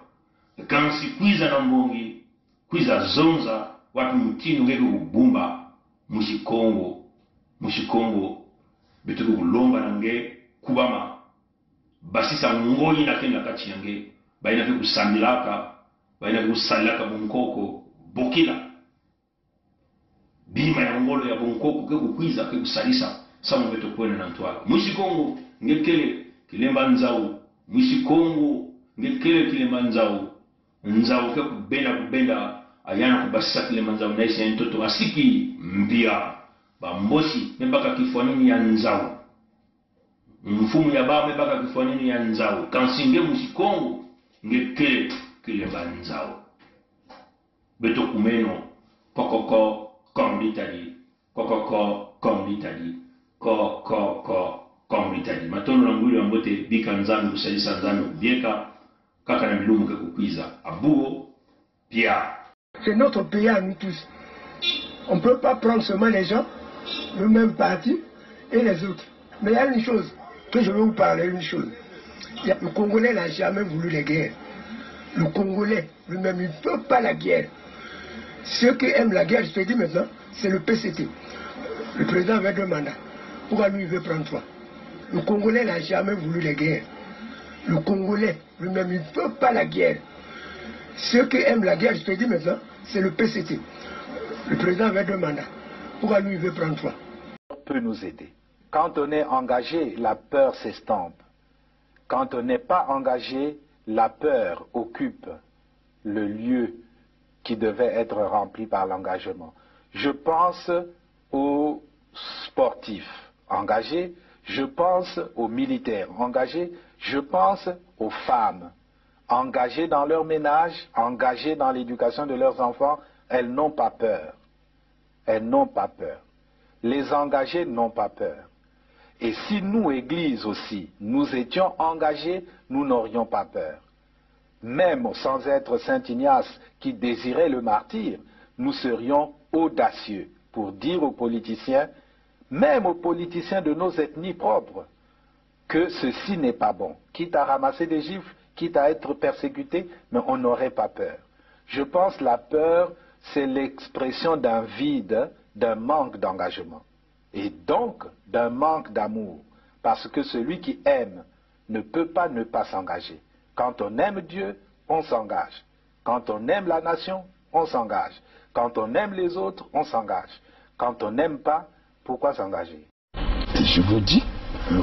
kansi kwiza na mbongi kwiza zonza watu mutinu ngeke kubumba mushikongo beto kulomba nange kubama basisa ngoyi na kenda kati yange baina ke kusambilaka baina ke kusalaka bunkoko bokila bima ya ngolo ya bunkoko ke kukwiza ke kusalisa samu beto kwena na ntwala mushikongo ngekele kilemba nzau mushikongo ngekele kilemba nzau ke kubenda ayana kubasisa kilemba nzau na isi ntoto asiki mbia bambosi mbaka kifuanini ya nzau mfumu ya ba mbaka kifuanini ya nzau kansinge mushikongo ngekele kilemba nzau beto kumeno kokoko kombitali kombitali matono na nguli wa mbote bika nzambi kusalisa nzambi kubieka kaka na milumu ke kukwiza abuo pia. C'est notre pays à nous tous. On ne peut pas prendre seulement les gens, le même parti et les autres. Mais il y a une chose que je veux vous parler, une chose. Le Congolais n'a jamais voulu la guerre. Le Congolais lui-même, il ne peut pas la guerre. Ceux qui aiment la guerre, je te dis maintenant, c'est le PCT. Le président avait 2 mandats. Pourquoi lui il veut prendre 3? Le Congolais n'a jamais voulu la guerre. Le Congolais lui-même, il ne veut pas la guerre. Ceux qui aiment la guerre, je te dis maintenant, c'est le PCT. Le président avait 2 mandats. Pourquoi lui il veut prendre 3? Peut nous aider. Quand on est engagé, la peur s'estompe. Quand on n'est pas engagé, la peur occupe le lieu qui devait être rempli par l'engagement. Je pense aux sportifs engagés, je pense aux militaires engagés, je pense aux femmes engagées dans leur ménage, engagées dans l'éducation de leurs enfants. Elles n'ont pas peur. Elles n'ont pas peur. Les engagés n'ont pas peur. Et si nous, Église aussi, nous étions engagés, nous n'aurions pas peur. Même sans être Saint Ignace qui désirait le martyre, nous serions audacieux pour dire aux politiciens, même aux politiciens de nos ethnies propres, que ceci n'est pas bon. Quitte à ramasser des gifles, quitte à être persécuté, mais on n'aurait pas peur. Je pense que la peur, c'est l'expression d'un vide, d'un manque d'engagement. Et donc d'un manque d'amour. Parce que celui qui aime ne peut pas ne pas s'engager. Quand on aime Dieu, on s'engage. Quand on aime la nation, on s'engage. Quand on aime les autres, on s'engage. Quand on n'aime pas, pourquoi s'engager? Et je vous dis,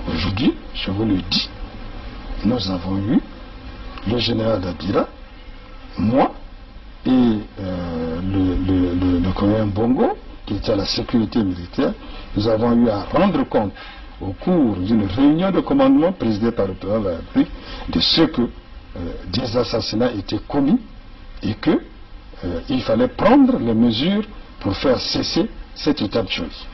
aujourd'hui, je vous le dis, nous avons eu le général Dabila, moi et le colonel Bongo, qui était à la sécurité militaire. Nous avons eu à rendre compte au cours d'une réunion de commandement présidée par le président de la République de ce que des assassinats étaient commis et qu'il fallait prendre les mesures pour faire cesser cet état de choses.